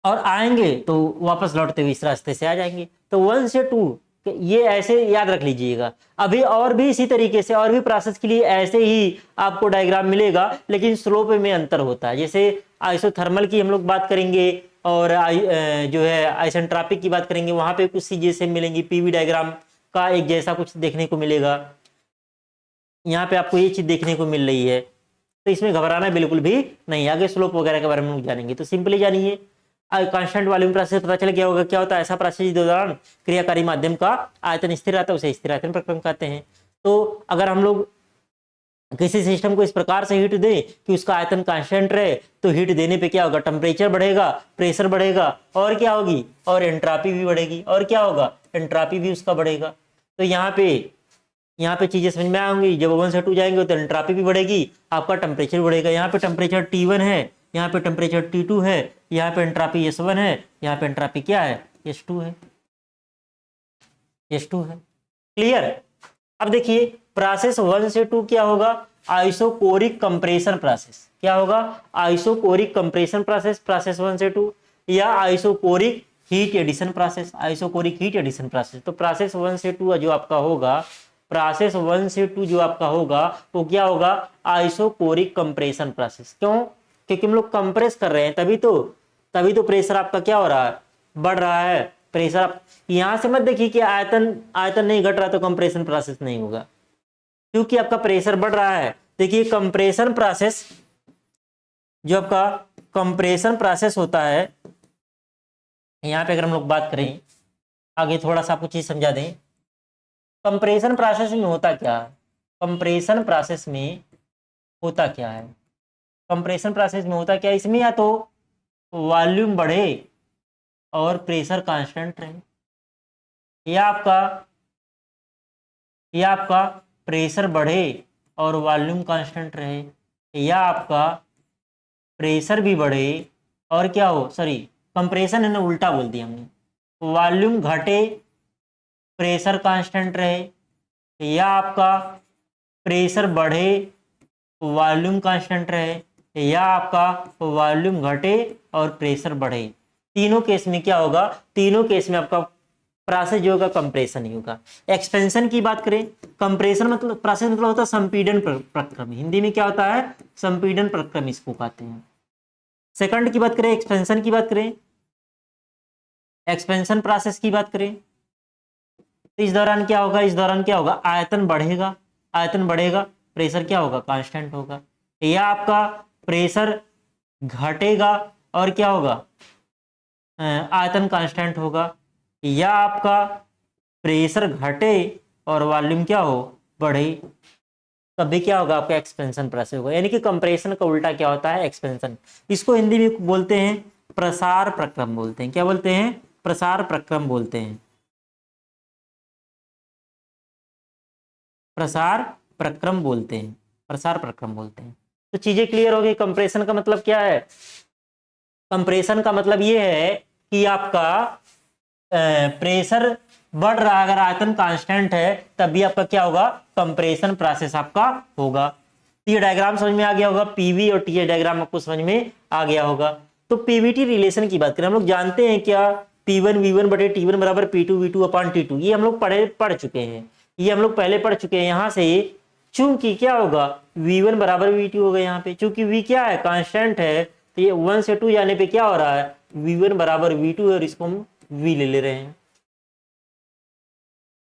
और आएंगे तो वापस लौटते हुए इस रास्ते से आ जाएंगे। तो 1 से 2 ये ऐसे याद रख लीजिएगा। अभी और भी इसी तरीके से और भी प्रोसेस के लिए ऐसे ही आपको डायग्राम मिलेगा, लेकिन स्लोप में अंतर होता है। जैसे आइसोथर्मल की हम लोग बात करेंगे और जो है आइसेंट्रोपिक की बात करेंगे, वहां पे कुछ चीजें से मिलेंगी, पीवी डायग्राम का एक जैसा कुछ देखने को मिलेगा। यहाँ पे आपको ये चीज देखने को मिल रही है, तो इसमें घबराना बिल्कुल भी नहीं। आगे स्लोप वगैरह के बारे में जानेंगे, तो सिंपली जानिए कांस्टेंट वॉल्यूम प्रोसेस पता चल गया होगा क्या होता है। ऐसा प्रोसेस जिस दौरान क्रियाकारी माध्यम का आयतन स्थिर रहता है उसे स्थिर आयतन प्रक्रम कहते हैं। तो अगर हम लोग किसी सिस्टम को इस प्रकार से हीट दें कि उसका आयतन कांस्टेंट रहे, तो हीट देने पे क्या होगा, टेम्परेचर बढ़ेगा, प्रेशर बढ़ेगा, और क्या होगी, और एंट्रोपी भी बढ़ेगी, और क्या होगा, एंट्रोपी भी उसका बढ़ेगा। तो यहाँ पे चीजें समझ में आएंगी। जब 1 से 2 जाएंगे तो एंट्रोपी भी बढ़ेगी, आपका टेम्परेचर बढ़ेगा। यहाँ पे टेम्परेचर T1 है, यहाँ पे टेम्परेचर T2 है, यहाँ पे एंट्रोपी S1 है, यहाँ पे एंट्रोपी क्या है, S2 है, S2 है। क्लियर। अब देखिए प्रोसेस 1 से 2 क्या होगा, आइसोकोरिक कंप्रेशन प्रोसेस। क्या होगा, आइसोकोरिक कंप्रेशन प्रोसेस, प्रोसेस 1 से 2, या isochoric heat addition process, isochoric heat addition process. तो प्रोसेस 1 से 2 जो आपका होगा, प्रोसेस 1 से 2 जो आपका होगा वो क्या होगा, आइसोकोरिक कंप्रेशन प्रोसेस। क्यों, क्योंकि हम लोग कंप्रेस कर रहे हैं, तभी तो प्रेशर आपका क्या हो रहा है, बढ़ रहा है। प्रेशर आप यहां से मत देखिए कि आयतन नहीं घट रहा तो कंप्रेशन प्रोसेस नहीं होगा, क्योंकि आपका प्रेशर बढ़ रहा है। देखिए कंप्रेशन प्रोसेस, जो आपका कंप्रेशन प्रोसेस होता है, यहां पे अगर हम लोग बात करें, आगे थोड़ा सा आपको चीज समझा दें। कंप्रेशन प्रोसेस में होता क्या है, कंप्रेशन प्रोसेस में होता क्या है, कंप्रेशन प्रोसेस में होता क्या है, इसमें या तो वॉल्यूम बढ़े और प्रेशर कांस्टेंट रहे, या आपका प्रेशर बढ़े और वॉल्यूम कांस्टेंट रहे, या आपका प्रेशर भी बढ़े और क्या हो, सॉरी कंप्रेशन है ना, उल्टा बोल दिया हमने, वॉल्यूम घटे प्रेशर कांस्टेंट रहे, या आपका प्रेशर बढ़े वॉल्यूम कांस्टेंट रहे, या आपका वॉल्यूम घटे और प्रेशर बढ़े। तीनों केस में क्या होगा, तीनों केस में आपका प्रोसेस जो होगा कंप्रेशन ही होगा। एक्सपेंशन की बात करें, कंप्रेशन मतलब प्रोसेस मतलब होता है संपीड़न प्रक्रम, हिंदी में क्या होता है, संपीड़न प्रक्रम इसको कहते हैं। सेकंड की बात करें, एक्सपेंशन की बात करें, एक्सपेंशन प्रोसेस की बात करें, तो इस दौरान क्या होगा, आयतन बढ़ेगा, प्रेशर क्या होगा, कांस्टेंट होगा, या आपका प्रेशर घटेगा और क्या होगा, आयतन कांस्टेंट होगा, या आपका प्रेशर घटे और वॉल्यूम क्या हो, बढ़े। तभी क्या होगा, आपका एक्सपेंशन प्रोसेस होगा। यानी कि कंप्रेशन का उल्टा क्या होता है, एक्सपेंशन। इसको हिंदी में बोलते हैं प्रसार प्रक्रम बोलते हैं। क्या बोलते हैं, प्रसार प्रक्रम बोलते हैं, प्रसार प्रक्रम बोलते हैं, प्रसार प्रक्रम बोलते हैं। तो चीजें क्लियर हो गई। कंप्रेशन का मतलब क्या है, कंप्रेशन का मतलब ये है कि आपका प्रेशर बढ़ रहा है, अगर आयतन कांस्टेंट है तब भी आपका क्या होगा, कंप्रेशन प्रोसेस आपका होगा। तो ये डायग्राम समझ में आ गया होगा, पीवी और टीए डायग्राम आपको समझ में आ गया होगा। तो पीवीटी रिलेशन की बात करें, हम लोग जानते हैं क्या, P1 V1 बटे T1 बराबर P2 V2 अपॉन T2, ये हम लोग पढ़ चुके हैं, ये हम लोग पहले पढ़ चुके हैं। यहां से चूंकि क्या होगा, V1 बराबर V2 होगा, यहाँ पे चूंकि V क्या है, कांस्टेंट है, तो ये 1 से 2 जाने पे क्या हो रहा है, V1 बराबर V2 और इसको हम V ले रहे हैं।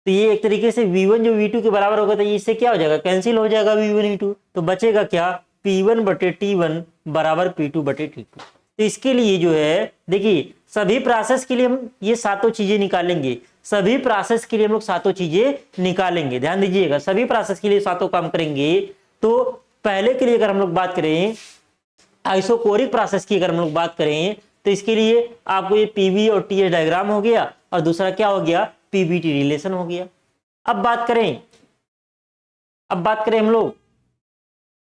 तो ये एक तरीके से V1 जो V2 के बराबर होगा, तो इससे क्या हो जाएगा, कैंसिल हो जाएगा V1 V2, तो बचेगा क्या, P1 बटे T1 बराबर P2 बटे T2। तो इसके लिए जो है देखिए, सभी प्रोसेस के लिए हम ये सातों चीजें निकालेंगे, सभी प्रोसेस के लिए हम लोग सातों चीजें निकालेंगे, ध्यान दीजिएगा, सभी प्रोसेस के लिए सातों काम करेंगे। तो पहले के लिए अगर हम लोग बात करें आइसोकोरिक प्रोसेस की, अगर हम लोग बात करें तो इसके लिए आपको ये पीवी और टीएस डायग्राम हो गया, और दूसरा क्या हो गया, पीवीटी रिलेशन हो गया। अब बात करें हम लोग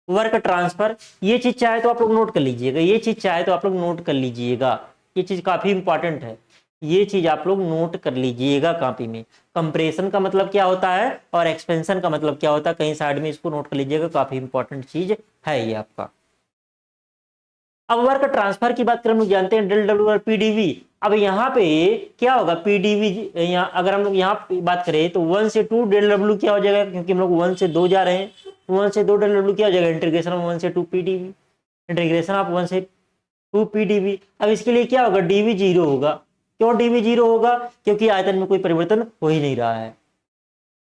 वर्क ट्रांसफर। ये चीज चाहे तो आप लोग नोट कर लीजिएगा, ये चीज चाहे तो आप लोग नोट कर लीजिएगा, ये चीज काफी इंपॉर्टेंट है, ये चीज आप लोग नोट कर लीजिएगा कॉपी में। कंप्रेशन का मतलब क्या होता है और एक्सपेंशन का मतलब क्या होता है, कहीं साइड में इसको नोट कर लीजिएगा, काफी इंपॉर्टेंट चीज है ये आपका। अब वर्क ट्रांसफर की बात करें, हम लोग जानते हैं डेल डब्ल्यू और पीडीवी। अब यहाँ पे क्या होगा, पीडीवी, यहाँ अगर हम लोग यहाँ बात करें तो 1 से 2 डेल डब्ल्यू क्या हो जाएगा, क्योंकि हम लोग 1 से 2 जा रहे हैं, 1 से 2 डेल डब्ल्यू क्या हो जाएगा, इंटीग्रेशन ऑफ 1 से 2 पीडीवी, इंटीग्रेशन ऑफ 1 से 2 पीडीवी। अब इसके लिए क्या होगा, डीवी 0 होगा। क्यों डीवी 0 होगा, क्योंकि आयतन में कोई परिवर्तन हो ही नहीं रहा है।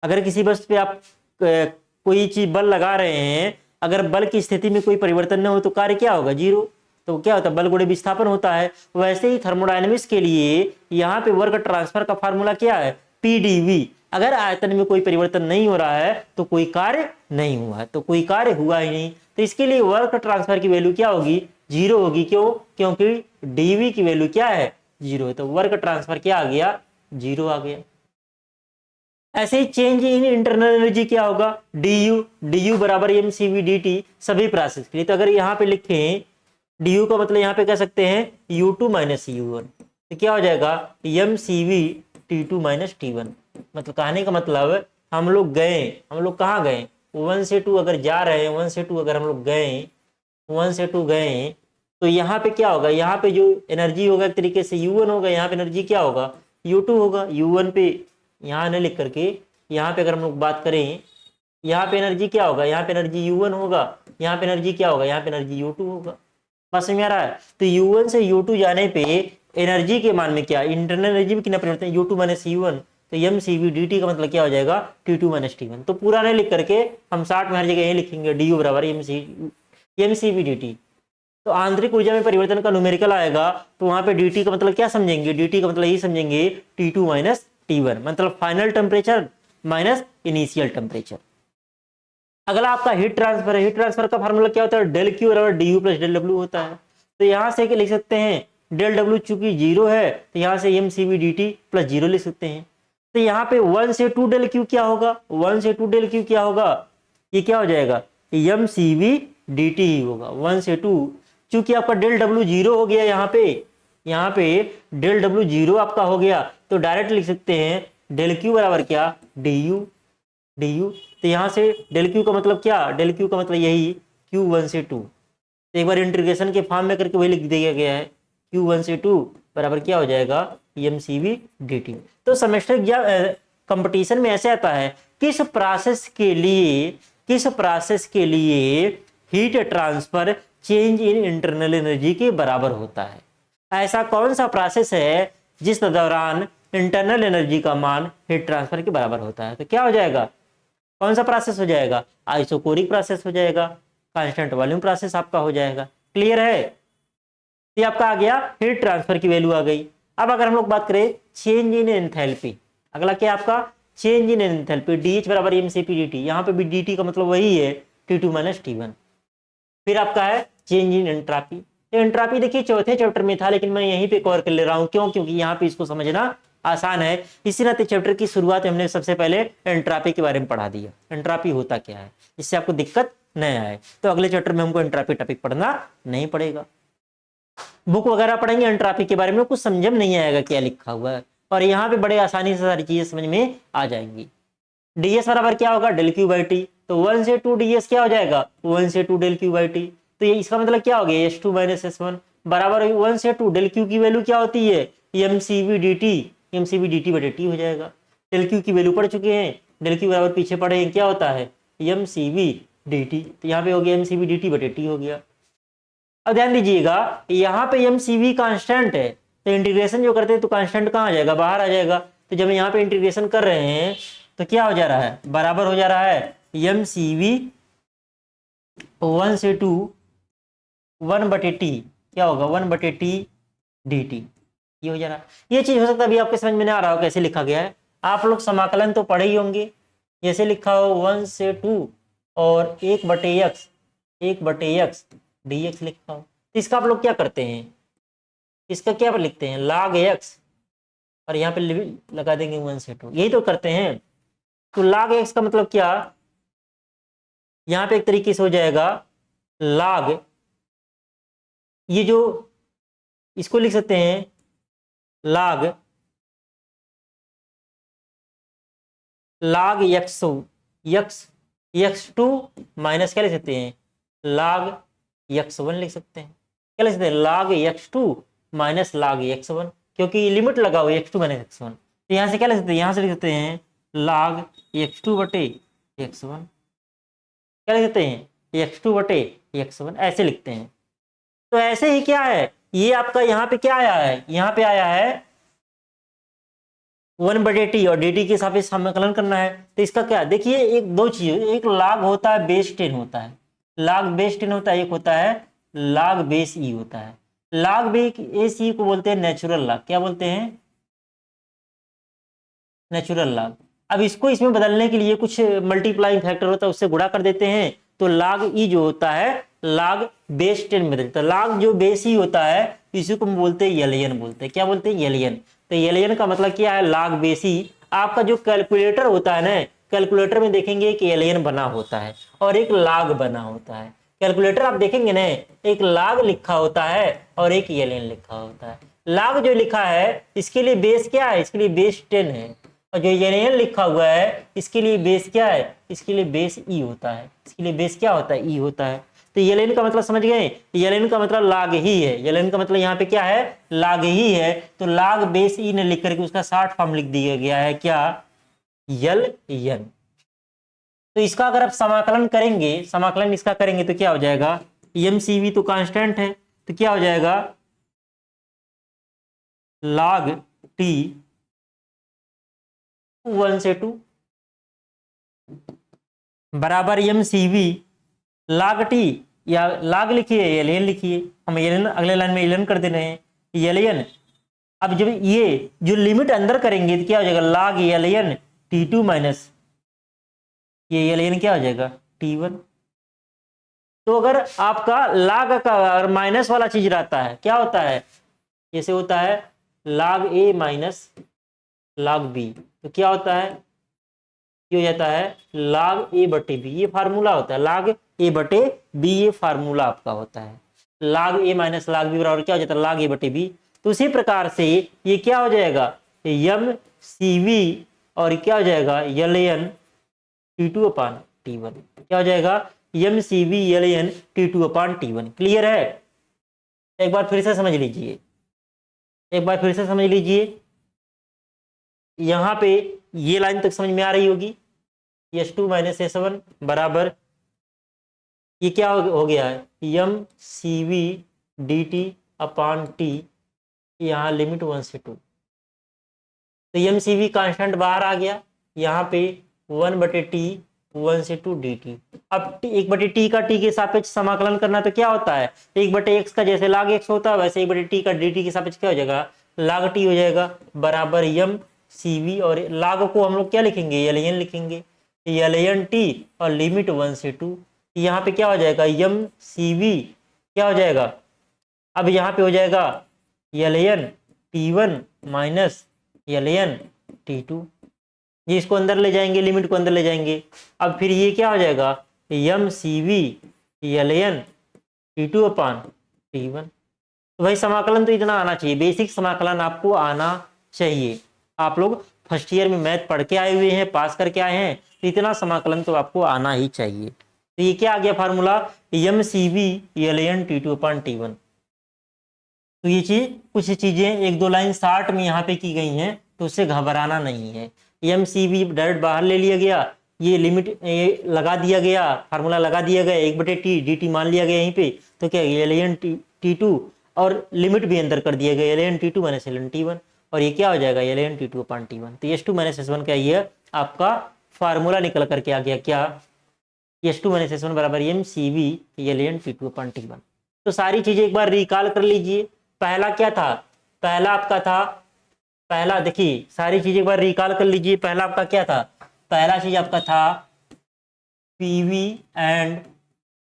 अगर किसी वस्तु पे आप कोई चीज बल लगा रहे हैं, अगर बल की स्थिति में कोई परिवर्तन न हो तो कार्य क्या होगा, 0। तो क्या होता है, बल गुणे विस्थापन होता है। वैसे ही थर्मोडायनेमिक्स के लिए यहाँ पे वर्क ट्रांसफर का फार्मूला क्या है, पीडीवी। अगर आयतन में कोई परिवर्तन नहीं हो रहा है तो कोई कार्य नहीं हुआ है, तो कोई कार्य हुआ ही नहीं। तो इसके लिए वर्क ट्रांसफर की वैल्यू क्या होगी, 0 होगी। क्यों, क्योंकि डीवी की वैल्यू क्या है, 0 है, तो वर्क ट्रांसफर क्या आ गया, 0 आ गया। ऐसे ही चेंज इन इंटरनल एनर्जी क्या होगा, डी यू बराबर mcv dt सभी प्रोसेस के लिए। तो अगर यहाँ पे लिखें डी का मतलब यहाँ पे कह सकते हैं U2 माइनस U1, तो क्या हो जाएगा mcv T2 माइनस T1। मतलब कहने का मतलब हम लोग कहाँ गए, 1 से 2 अगर जा रहे हैं, 1 से 2 अगर हम लोग गए, 1 से 2 गए, तो यहाँ पे क्या होगा, यहाँ पे जो एनर्जी होगा एक तरीके से U1 होगा, यहाँ पे एनर्जी क्या होगा, U2 होगा। U1 पे यहाँ न लिख करके यहाँ पे अगर हम लोग बात करें, यहाँ पे एनर्जी क्या होगा, यहाँ पे एनर्जी U1 होगा, यहाँ पे एनर्जी क्या होगा, यहाँ पे एनर्जी U2 होगा। बस समझ में आ रहा है। तो U1 से U2 जाने पे एनर्जी के मान में क्या, इंटरनल एनर्जी में कितना परिवर्तन, U2 माइनस U1, तो mcv dt का मतलब क्या हो जाएगा, T2 माइनस T1। तो पूरा नहीं लिख करके हम 60 में हर जगह यही लिखेंगे, du बराबर mcv dt। तो आंतरिक ऊर्जा में परिवर्तन का न्यूमेरिकल आएगा, तो वहां पे dt का मतलब क्या समझेंगे, dt का मतलब यही समझेंगे T2 माइनस T1, मतलब final temperature minus initial temperature. अगला आपका हीट ट्रांसफर है। हीट ट्रांसफर का फार्मूला क्या होता है, डेल क्यू बराबर D U plus del W होता है। तो यहाँ से लिख सकते हैं डेल डब्ल्यू चूंकि 0 है, तो यहाँ से mcv dt प्लस 0 लिख सकते हैं। तो यहाँ पे 1 से 2 डेल क्यू क्या होगा, 1 से 2 डेल क्यू क्या होगा, ये क्या हो जाएगा, mcv dt ही होगा 1 से 2। चूंकि आपका डेल डब्ल्यू 0 हो गया, यहाँ पे डेल डब्ल्यू 0 आपका हो गया, तो डायरेक्ट लिख सकते हैं डेल क्यू बराबर क्या, डी यू। तो यहाँ से डेल क्यू का मतलब क्या, डेल क्यू का मतलब यही Q1 से 2। तो एक बार इंटीग्रेशन के फॉर्म में करके वही लिख दिया गया है, Q1 से 2 बराबर क्या हो जाएगा, mcv dt। तो सेमेस्टर कंपटीशन में ऐसे आता है, किस प्रोसेस के लिए heat transfer change in internal energy के बराबर होता है। ऐसा कौन सा प्रोसेस है जिस दौरान इंटरनल एनर्जी का मान हीट ट्रांसफर के बराबर होता है। तो क्या हो जाएगा, कौन सा प्रोसेस हो जाएगा, आइसोकोरिक प्रोसेस हो जाएगा, कांस्टेंट वॉल्यूम प्रोसेस आपका हो जाएगा। क्लियर है, ये आपका आ गया हीट ट्रांसफर की वैल्यू आ गई। अब अगर हम लोग बात करें चेंज इन एंथैल्पी, अगला क्या आपका चेंज इन एंथैल्पी DH बराबर mCp dt, यहाँ पे भी dt का मतलब वही है T2 माइनस T1। फिर आपका है चेंज इन एंट्रापी। एंट्रापी देखिए चौथे चैप्टर में था, लेकिन मैं यहीं पे कवर कर ले रहा हूँ, क्यों? क्योंकि यहाँ पे इसको समझना आसान है। इसी नाते चैप्टर की शुरुआत में हमने सबसे पहले एंट्रापी के बारे में पढ़ा दिया, एंट्रापी होता क्या है, इससे आपको दिक्कत नहीं आए। तो अगले चैप्टर में हमको एंट्रापी टॉपिक पढ़ना नहीं पड़ेगा। बुक वगैरह पढ़ेंगे एंट्रापी के बारे में, कुछ समझ में नहीं आएगा क्या लिखा हुआ है, और यहाँ पे बड़े आसानी से सारी चीजें समझ में आ जाएंगी। ds बराबर क्या होगा del q बाई टी, तो 1 से 2 ds क्या हो जाएगा 1 से 2 del q बाई टी। तो ये इसका मतलब क्या हो गया s2 माइनस s1 बराबर 1 से 2 del q की वैल्यू क्या होती है mcv dt बटे t हो जाएगा। del q की वैल्यू पढ़ चुके हैं, del q बराबर पीछे पढ़े हैं क्या होता है mcv dt, तो यहाँ पे हो गया mcv dt बटे t हो गया। अब ध्यान दीजिएगा यहाँ पे mcv कांस्टेंट है, तो इंटीग्रेशन जो करते हैं तो कांस्टेंट कहाँ आ जाएगा बाहर आ जाएगा। तो जब यहाँ पे इंटीग्रेशन कर रहे हैं तो क्या हो जा रहा है बराबर हो जा रहा है mcv 1 से 2 1 बटे टी, क्या होगा 1 बटे टी dt, ये हो जा रहा है। ये चीज हो सकता है अभी आपके समझ में नहीं आ रहा हो कैसे लिखा गया है। आप लोग समाकलन तो पढ़े ही होंगे, जैसे लिखा हो 1 से 2 और 1 बटे x dx लिखा हो, तो इसका आप लोग क्या करते हैं, इसका क्या लिखते हैं log x, और यहाँ पे लगा देंगे 1 से 2, यही तो करते हैं। तो log x का मतलब क्या, यहाँ पे एक तरीके से हो जाएगा log, ये जो इसको लिख सकते हैं log x2 माइनस क्या लिख सकते हैं log x1 लिख सकते हैं, क्या लिख सकते हैं log x2 minus log x1, क्योंकि लिमिट लगा हुआ है x2 माइनस x1। तो यहाँ से क्या लिख सकते हैं, यहाँ से लिख सकते हैं log x2 बटे x1, क्या लिख सकते हैं x2 बटे x1, ऐसे लिखते हैं। तो ऐसे ही क्या है, ये आपका यहाँ पे क्या आया है, यहाँ पे आया है 1 बटे टी और dt के सापेक्ष समाकलन करना है। तो इसका क्या देखिए, एक दो चीज, एक log होता है बेस 10 होता है, log बेस 10 होता है, एक होता है log बेस e होता है। log बेस e को बोलते हैं नेचुरल लॉग, क्या बोलते हैं नेचुरल लॉग। अब इसको इसमें बदलने के लिए कुछ मल्टीप्लाइंग फैक्टर होता है, उससे गुणा कर देते हैं, तो log e जो होता है log बेस 10 में बदलता है। log जो बेस e होता है इसी को हम बोलते हैं LN बोलते हैं, क्या बोलते हैं LN। तो LN का मतलब क्या है log बेस e। आपका जो कैलकुलेटर होता है ना, कैलकुलेटर में देखेंगे कि LN बना होता है और एक log बना होता है। कैलकुलेटर आप देखेंगे ना, एक log लिखा होता है और एक LN लिखा होता है। log जो लिखा है इसके लिए बेस क्या है, इसके लिए बेस 10 है, और जो LN लिखा हुआ है इसके लिए बेस क्या है, इसके लिए बेस e होता है, इसके लिए बेस क्या होता है e होता है। तो LN का मतलब समझ गए, LN का मतलब log ही है, LN का मतलब यहाँ पे क्या है log ही है। तो log बेस e ने लिख करके उसका शॉर्ट फॉर्म लिख दिया गया है क्या LN। तो इसका अगर आप समाकलन करेंगे, समाकलन इसका करेंगे तो क्या हो जाएगा, mcv तो कांस्टेंट है, तो क्या हो जाएगा log t 1 से 2 बराबर mcv log t, या log लिखिए LN लिखिए, हम LN अगले लाइन में LN कर दे रहे हैं LN। अब जब ये जो लिमिट अंदर करेंगे तो क्या हो जाएगा log LN t2 माइनस ये LN क्या हो जाएगा t1। तो अगर आपका log का माइनस वाला चीज रहता है क्या होता है, जैसे होता है log a minus log b, तो क्या होता है ये हो जाता है log a बटे b, ये फार्मूला होता है log a बटे b, ये फार्मूला आपका होता है log a minus log b बराबर क्या हो जाता है log a बटे b। तो उसी प्रकार से ये क्या हो जाएगा mcv और क्या हो जाएगा LN t2 अपान t1, क्या हो जाएगा mcv LN t2 अपान t1। क्लियर है, एक बार फिर से समझ लीजिए, एक बार फिर से समझ लीजिए, यहाँ पे ये लाइन तक समझ में आ रही होगी, s2 माइनस s1 बराबर ये क्या हो गया है mcv dt अपान t, यहाँ लिमिट 1 से 2, तो mcv कांस्टेंट बाहर आ गया, यहाँ पे 1 बटे t 1 से 2 dt। अब 1 बटे t का t के सापेक्ष समाकलन करना तो क्या होता है 1 बटे x का जैसे log x होता है वैसे 1 बटे t का dt के सापेक्ष क्या हो जाएगा log t हो जाएगा, बराबर CV और log को हम लोग क्या लिखेंगे, ln लिखेंगे, ln t और लिमिट 1 से 2। यहाँ पे क्या हो जाएगा, mCV क्या हो जाएगा, अब यहाँ पे हो जाएगा ln t1 minus ln t2, ये इसको अंदर ले जाएंगे, लिमिट को अंदर ले जाएंगे। अब फिर ये क्या हो जाएगा, mCV ln t2 अपान t1। तो भाई समाकलन तो इतना आना चाहिए, बेसिक समाकलन आपको आना चाहिए। आप लोग फर्स्ट ईयर में मैथ पढ़ के आए हुए हैं, पास करके आए हैं, तो इतना समाकलन तो आपको आना ही चाहिए। तो ये क्या आ गया फार्मूला, mCV ln t2 अपान t1। तो ये चीज, कुछ चीजें एक दो लाइन शार्ट में यहाँ पे की गई हैं, तो उससे घबराना नहीं है। mCV डायरेक्ट बाहर ले लिया गया, ये लिमिट लगा दिया गया, फार्मूला लगा दिया गया, 1/t dt मान लिया गया यहीं पे, तो क्या ln t2 और लिमिट भी अंदर कर दिया गया ln t2 minus ln t1, और ये क्या हो जाएगा ln t2 अपान t1। तो s2 माइनस s1 का ये आपका फार्मूला निकल करके आ गया, क्या, s2 माइनस s1 बराबर mCV ln t2 अपान t1। तो सारी चीजें एक बार रिकॉल कर लीजिए। पहला क्या था, पहला आपका था, पहला देखिए सारी चीजें एक बार रिकॉल कर लीजिए। पहला आपका क्या था, पहला चीज आपका था पीवी एंड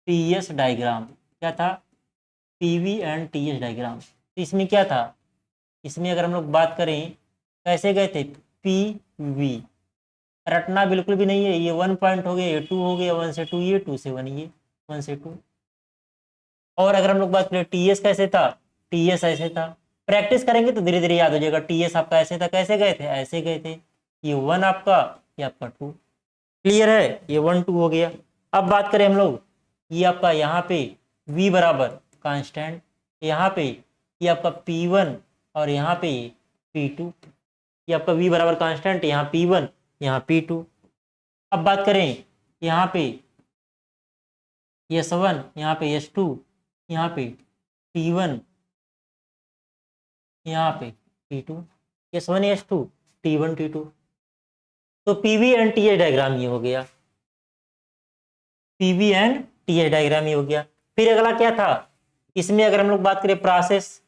टीएस डायग्राम। क्या था, पीवी एंड टीएस डायग्राम। तो इसमें क्या था, इसमें अगर हम लोग बात करें कैसे गए थे, पीवी रटना बिल्कुल भी नहीं है, ये 1 पॉइंट हो गया, ये 2 हो गया, 1 से 2 ये, 2 से 1 ये, 1 से 2। और अगर हम लोग बात करें टीएस कैसे था, टीएस ऐसे था, प्रैक्टिस करेंगे तो धीरे धीरे याद हो जाएगा। टीएस आपका ऐसे था, कैसे गए थे, ऐसे गए थे, ये 1 आपका, ये आपका 2, क्लियर है, ये 1 2 हो गया। अब बात करें हम लोग, ये आपका यहाँ पे v बराबर कांस्टेंट, यहाँ पे ये आपका P1 और यहाँ पे P2, ये आपका v बराबर कांस्टेंट, यहाँ P1 यहाँ P2। अब बात करें यहाँ पे S1, यहाँ पे S2, यहाँ पे T1, यहाँ पे T2, S1 S2 T1 T2। तो पीवी एंड टीएस डायग्राम ये हो गया, पीवी एंड टीएस डायग्राम ये हो गया। फिर अगला क्या था, इसमें अगर हम लोग बात करें प्रोसेस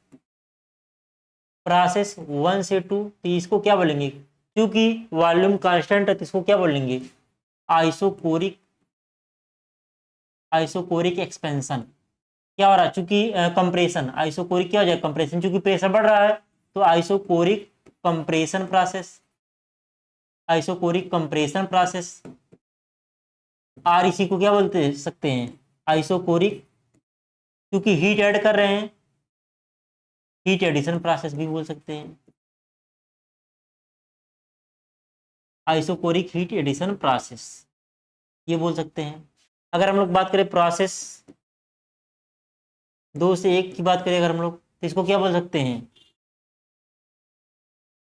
1 से 2, तो इसको क्या बोलेंगे, क्योंकि वॉल्यूम कांस्टेंट है तो इसको क्या बोलेंगे, आइसोकोरिक, आइसोकोरिक एक्सपेंशन। क्या हो रहा है, चूंकि कंप्रेशन, आइसोकोरिक क्या हो जाएगा, कंप्रेशन, चूंकि प्रेशर बढ़ रहा है तो isochoric compression process, isochoric compression process. आर इसी को क्या बोलते सकते हैं, आइसोकोरिक, क्योंकि हीट ऐड कर रहे हैं, हीट एडिशन प्रोसेस भी बोल सकते हैं, आइसोकोरिक हीट एडिशन प्रोसेस ये बोल सकते हैं। अगर हम लोग बात करें प्रोसेस 2 से 1 की बात करें अगर हम लोग, तो इसको क्या बोल सकते हैं,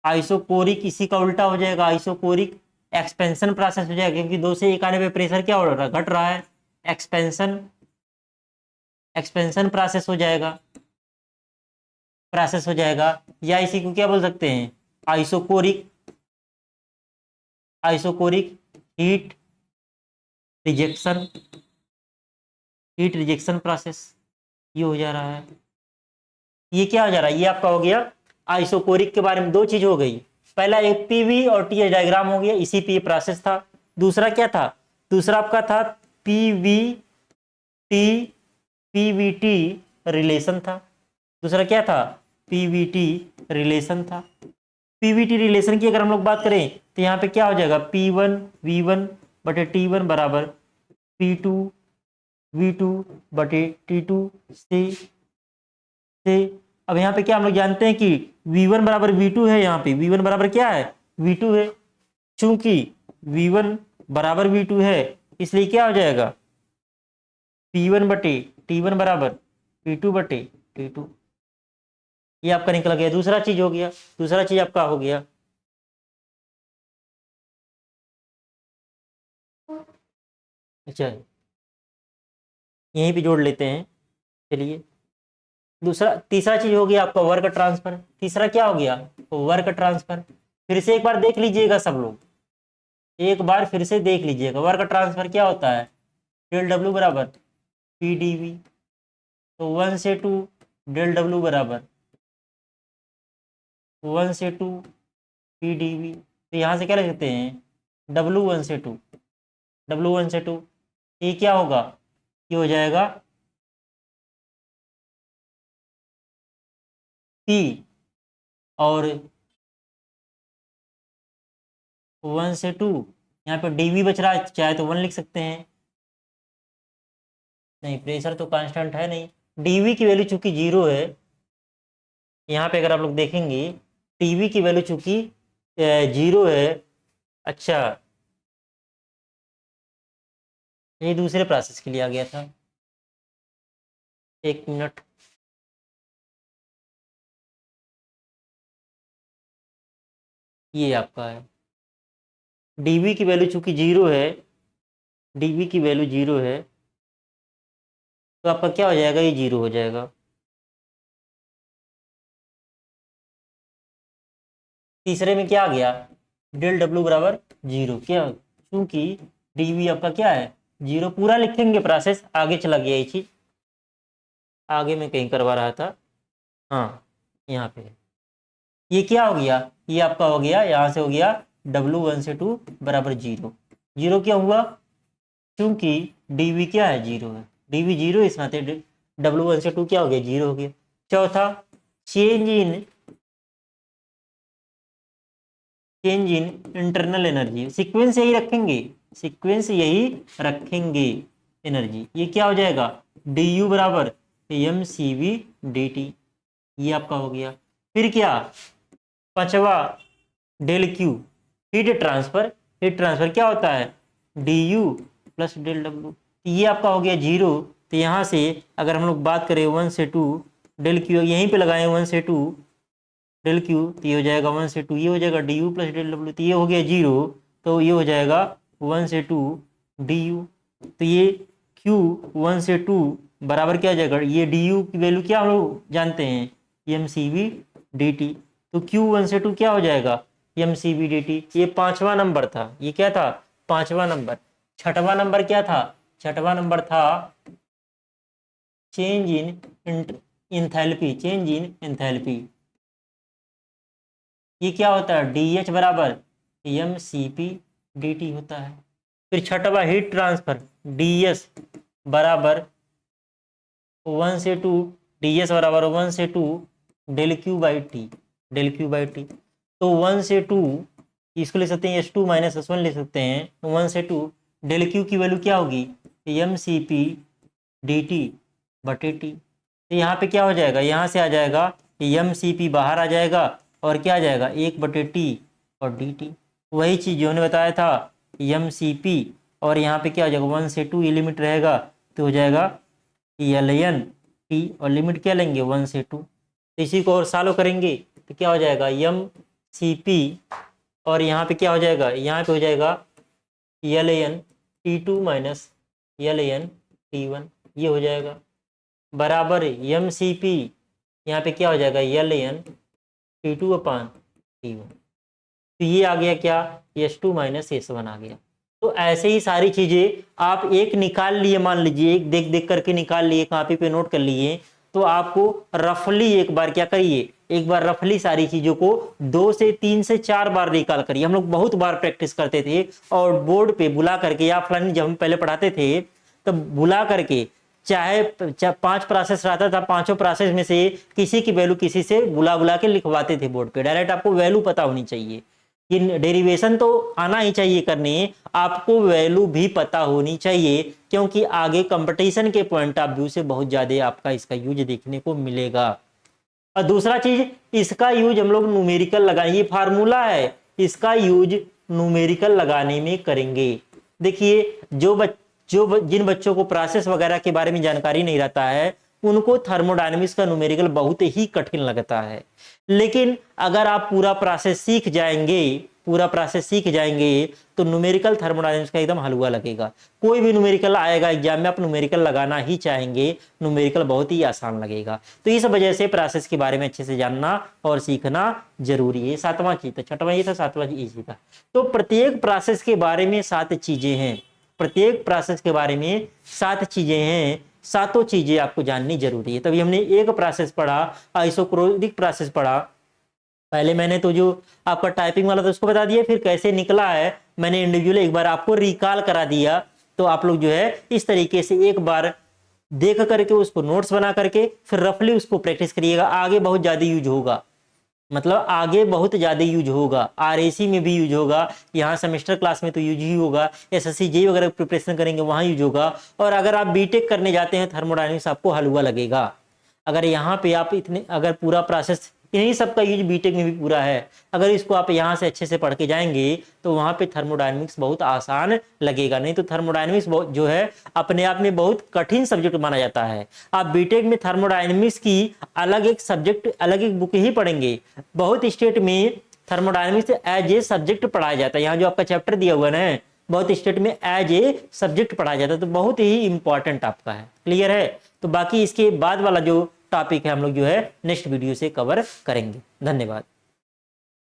आइसोकोरिक, इसी का उल्टा हो जाएगा, आइसोकोरिक एक्सपेंशन प्रोसेस हो जाएगा, क्योंकि 2 से 1 आने पे प्रेशर क्या हो रहा है, घट रहा है, एक्सपेंशन, एक्सपेंशन प्रोसेस हो जाएगा, प्रोसेस हो जाएगा। या इसी को क्या बोल सकते हैं, isochoric, isochoric heat rejection, heat rejection process ये हो जा रहा है। ये क्या हो जा रहा है, ये आपका हो गया आइसोकोरिक के बारे में 2 चीज हो गई। पहला एक पीवी और टीएस डायग्राम हो गया, इसी पे प्रोसेस था। दूसरा क्या था, दूसरा आपका था पीवी टी, पीवीटी रिलेशन था। दूसरा क्या था, पीवीटी रिलेशन था। पीवीटी रिलेशन की अगर हम लोग बात करें तो यहाँ पे क्या हो जाएगा, P1 V1 बटे T1 बराबर P2 V2 बटे T2 से। अब यहाँ पे क्या हम लोग जानते हैं कि V1 बराबर V2 है, यहाँ पे V1 बराबर क्या है, V2 है। चूंकि V1 बराबर V2 है इसलिए क्या हो जाएगा, P1 बटे T1 बराबर P2 बटे T2। ये आपका निकल गया, दूसरा चीज हो गया, दूसरा चीज आपका हो गया। अच्छा यहीं पे जोड़ लेते हैं, चलिए। दूसरा, तीसरा चीज हो गया आपका वर्क ट्रांसफर। तीसरा क्या हो गया, वर्क ट्रांसफर। फिर से एक बार देख लीजिएगा सब लोग, एक बार फिर से देख लीजिएगा, वर्क ट्रांसफर क्या होता है, डेल डब्ल्यू बराबर पी डी वी। तो 1 से 2 डेल डब्ल्यू बराबर 1 से 2 पी डी वी। तो यहाँ से क्या लिख सकते हैं, W1 से 2, W1 से 2, ये क्या होगा, ये हो जाएगा P, और 1 से 2, यहाँ पे डी वी बच रहा है, चाहे तो 1 लिख सकते हैं। नहीं, प्रेशर तो कांस्टेंट है नहीं, डीवी की वैल्यू चूंकि 0 है, यहाँ पे अगर आप लोग देखेंगे टीवी की वैल्यू चूंकि 0 है। अच्छा, ये दूसरे प्रोसेस के लिए आ गया था, एक मिनट, ये आपका है डीवी की वैल्यू चूंकि 0 है, डीवी की वैल्यू 0 है, तो आपका क्या हो जाएगा, ये 0 हो जाएगा। तीसरे में क्या आ गया, डेल डब्ल्यू बराबर 0, क्या, क्योंकि डीवी आपका क्या है 0, पूरा लिखेंगे प्रोसेस, आगे चला गया ये चीज, आगे मैं कहीं करवा रहा था, हाँ यहाँ पे ये क्या हो गया, ये आपका हो गया, यहाँ से हो गया W1 से 2 बराबर 0, 0 क्या हुआ, क्योंकि dv क्या है 0 है, dv 0 इस नाते W1 से 2 क्या हो गया 0 हो गया। चौथा, change in internal energy, sequence यही रखेंगे, सीक्वेंस यही रखेंगे एनर्जी, ये क्या हो जाएगा du बराबर mcv dt, ये आपका हो गया। फिर क्या, पांचवा, del Q, heat transfer, heat transfer क्या होता है D U plus del W, ये आपका हो गया 0। तो यहाँ से अगर हम लोग बात करें 1 से 2, डेल क्यू यहीं पे लगाएं 1 से 2, डेल क्यू तो ये हो जाएगा 1 से 2, ये हो जाएगा D U plus del W, तो ये हो गया 0, तो ये हो जाएगा 1 से 2 डी यू, तो ये क्यू 1 से 2 बराबर क्या हो जाएगा, ये डी यू की वैल्यू क्या हम लोग जानते हैं M C V D T, तो Q1 से 2 क्या हो जाएगा mcv dt, ये पांचवा नंबर था, ये क्या था पांचवा नंबर। छठवां नंबर क्या था, छठवां नंबर था change in enthalpy, change in enthalpy, ये क्या होता है DH बराबर mcp dt होता है। फिर छठवा हीट ट्रांसफर DS बराबर 1 से 2, DS बराबर 1 से 2 del Q by T, del Q by T, तो 1 से 2 इसको ले सकते हैं S2 माइनस S1 ले सकते हैं, 1 से 2 डेल क्यू की वैल्यू क्या होगी mcp dt बटे टी, तो यहाँ पे क्या हो जाएगा, यहाँ से आ जाएगा mcp बाहर आ जाएगा और क्या आ जाएगा 1 बटे टी और dt, वही चीज जो ने बताया था mcp, और यहाँ पे क्या हो जाएगा 1 से 2 ये लिमिट रहेगा, तो हो जाएगा ln टी, और लिमिट क्या लेंगे 1 से 2, तो इसी को और सॉल्व करेंगे तो क्या हो जाएगा mcp, और यहाँ पे क्या हो जाएगा, यहाँ पे हो जाएगा ln t2 minus ln t1, ये हो जाएगा बराबर mcp, यहाँ पे क्या हो जाएगा ln t2 अपान t1, तो ये आ गया क्या S2 माइनस S1 आ गया। तो ऐसे ही सारी चीजें आप एक निकाल लिए, मान लीजिए एक देख देख करके निकाल लिए, कॉपी पे नोट कर लिए, तो आपको रफली एक बार क्या करिए, एक बार रफली सारी चीजों को 2 से 3 से 4 बार निकाल करिए। हम लोग बहुत बार प्रैक्टिस करते थे और बोर्ड पे बुला करके, या ऑफलाइन जब हम पहले पढ़ाते थे तब बुला करके, चाहे 5 प्रोसेस रहता था, पांचों प्रोसेस में से किसी की वैल्यू किसी से बुला बुला के लिखवाते थे बोर्ड पे, डायरेक्ट आपको वैल्यू पता होनी चाहिए, ये डेरिवेशन तो आना ही चाहिए करने, आपको वैल्यू भी पता होनी चाहिए, क्योंकि आगे कंपटीशन के पॉइंट ऑफ व्यू से बहुत ज्यादा आपका इसका यूज देखने को मिलेगा। और दूसरा चीज, इसका यूज हम लोग न्यूमेरिकल लगाए, ये फार्मूला है, इसका यूज न्यूमेरिकल लगाने में करेंगे। देखिए जिन बच्चों को प्रोसेस वगैरह के बारे में जानकारी नहीं रहता है, उनको थर्मोडायनेमिक्स का न्यूमेरिकल बहुत ही कठिन लगता है, लेकिन अगर आप पूरा प्रोसेस सीख जाएंगे, पूरा प्रोसेस सीख जाएंगे तो न्यूमेरिकल थर्मोडायनेमिक्स का एकदम हलवा लगेगा। कोई भी न्यूमेरिकल आएगा एग्जाम में, आप न्यूमेरिकल लगाना ही चाहेंगे, न्यूमेरिकल बहुत ही आसान लगेगा। तो इस वजह से प्रोसेस के बारे में अच्छे से जानना और सीखना जरूरी है। सातवां चीज था, छठवां ये था, सातवां चीज था। तो प्रत्येक प्रोसेस के बारे में 7 चीजें हैं, प्रत्येक प्रोसेस के बारे में 7 चीजें हैं, सातों चीजें आपको जाननी जरूरी है। तभी हमने एक प्रोसेस पढ़ा, आइसोक्रोनिक प्रोसेस पढ़ा, पहले मैंने तो जो आपका टाइपिंग वाला था उसको बता दिया, फिर कैसे निकला है मैंने इंडिविजुअली एक बार आपको रिकॉल करा दिया। तो आप लोग जो है इस तरीके से एक बार देख करके उसको नोट्स बना करके फिर रफली उसको प्रैक्टिस करिएगा, आगे बहुत ज्यादा यूज होगा। मतलब आगे बहुत ज़्यादा यूज होगा, आरएसी में भी यूज होगा, यहाँ सेमेस्टर क्लास में तो यूज ही होगा, एसएससी जेईई वगैरह प्रिपरेशन करेंगे वहाँ यूज होगा। और अगर आप बीटेक करने जाते हैं थर्मोडायनेमिक्स आपको हलवा लगेगा। अगर यहाँ पे आप इतने अगर पूरा प्रोसेस इन्हीं सब का यूज बीटेक में भी पूरा है, अगर इसको आप यहाँ से अच्छे से पढ़ के जाएंगे तो वहाँ पे थर्मोडायनेमिक्स बहुत आसान लगेगा। नहीं तो थर्मोडायनेमिक्स जो है अपने आप में बहुत कठिन सब्जेक्ट माना जाता है। आप बीटेक में थर्मोडायनेमिक्स की अलग एक सब्जेक्ट अलग एक बुक ही पढ़ेंगे। बहुत स्टेट में थर्मोडायनेमिक्स एज ए सब्जेक्ट पढ़ाया जाता है। यहाँ जो आपका चैप्टर दिया हुआ है ना, बहुत स्टेट में एज ए सब्जेक्ट पढ़ाया जाता है, तो बहुत ही इंपॉर्टेंट आपका है। क्लियर है? तो बाकी इसके बाद वाला जो टॉपिक है हम लोग जो है नेक्स्ट वीडियो से कवर करेंगे। धन्यवाद।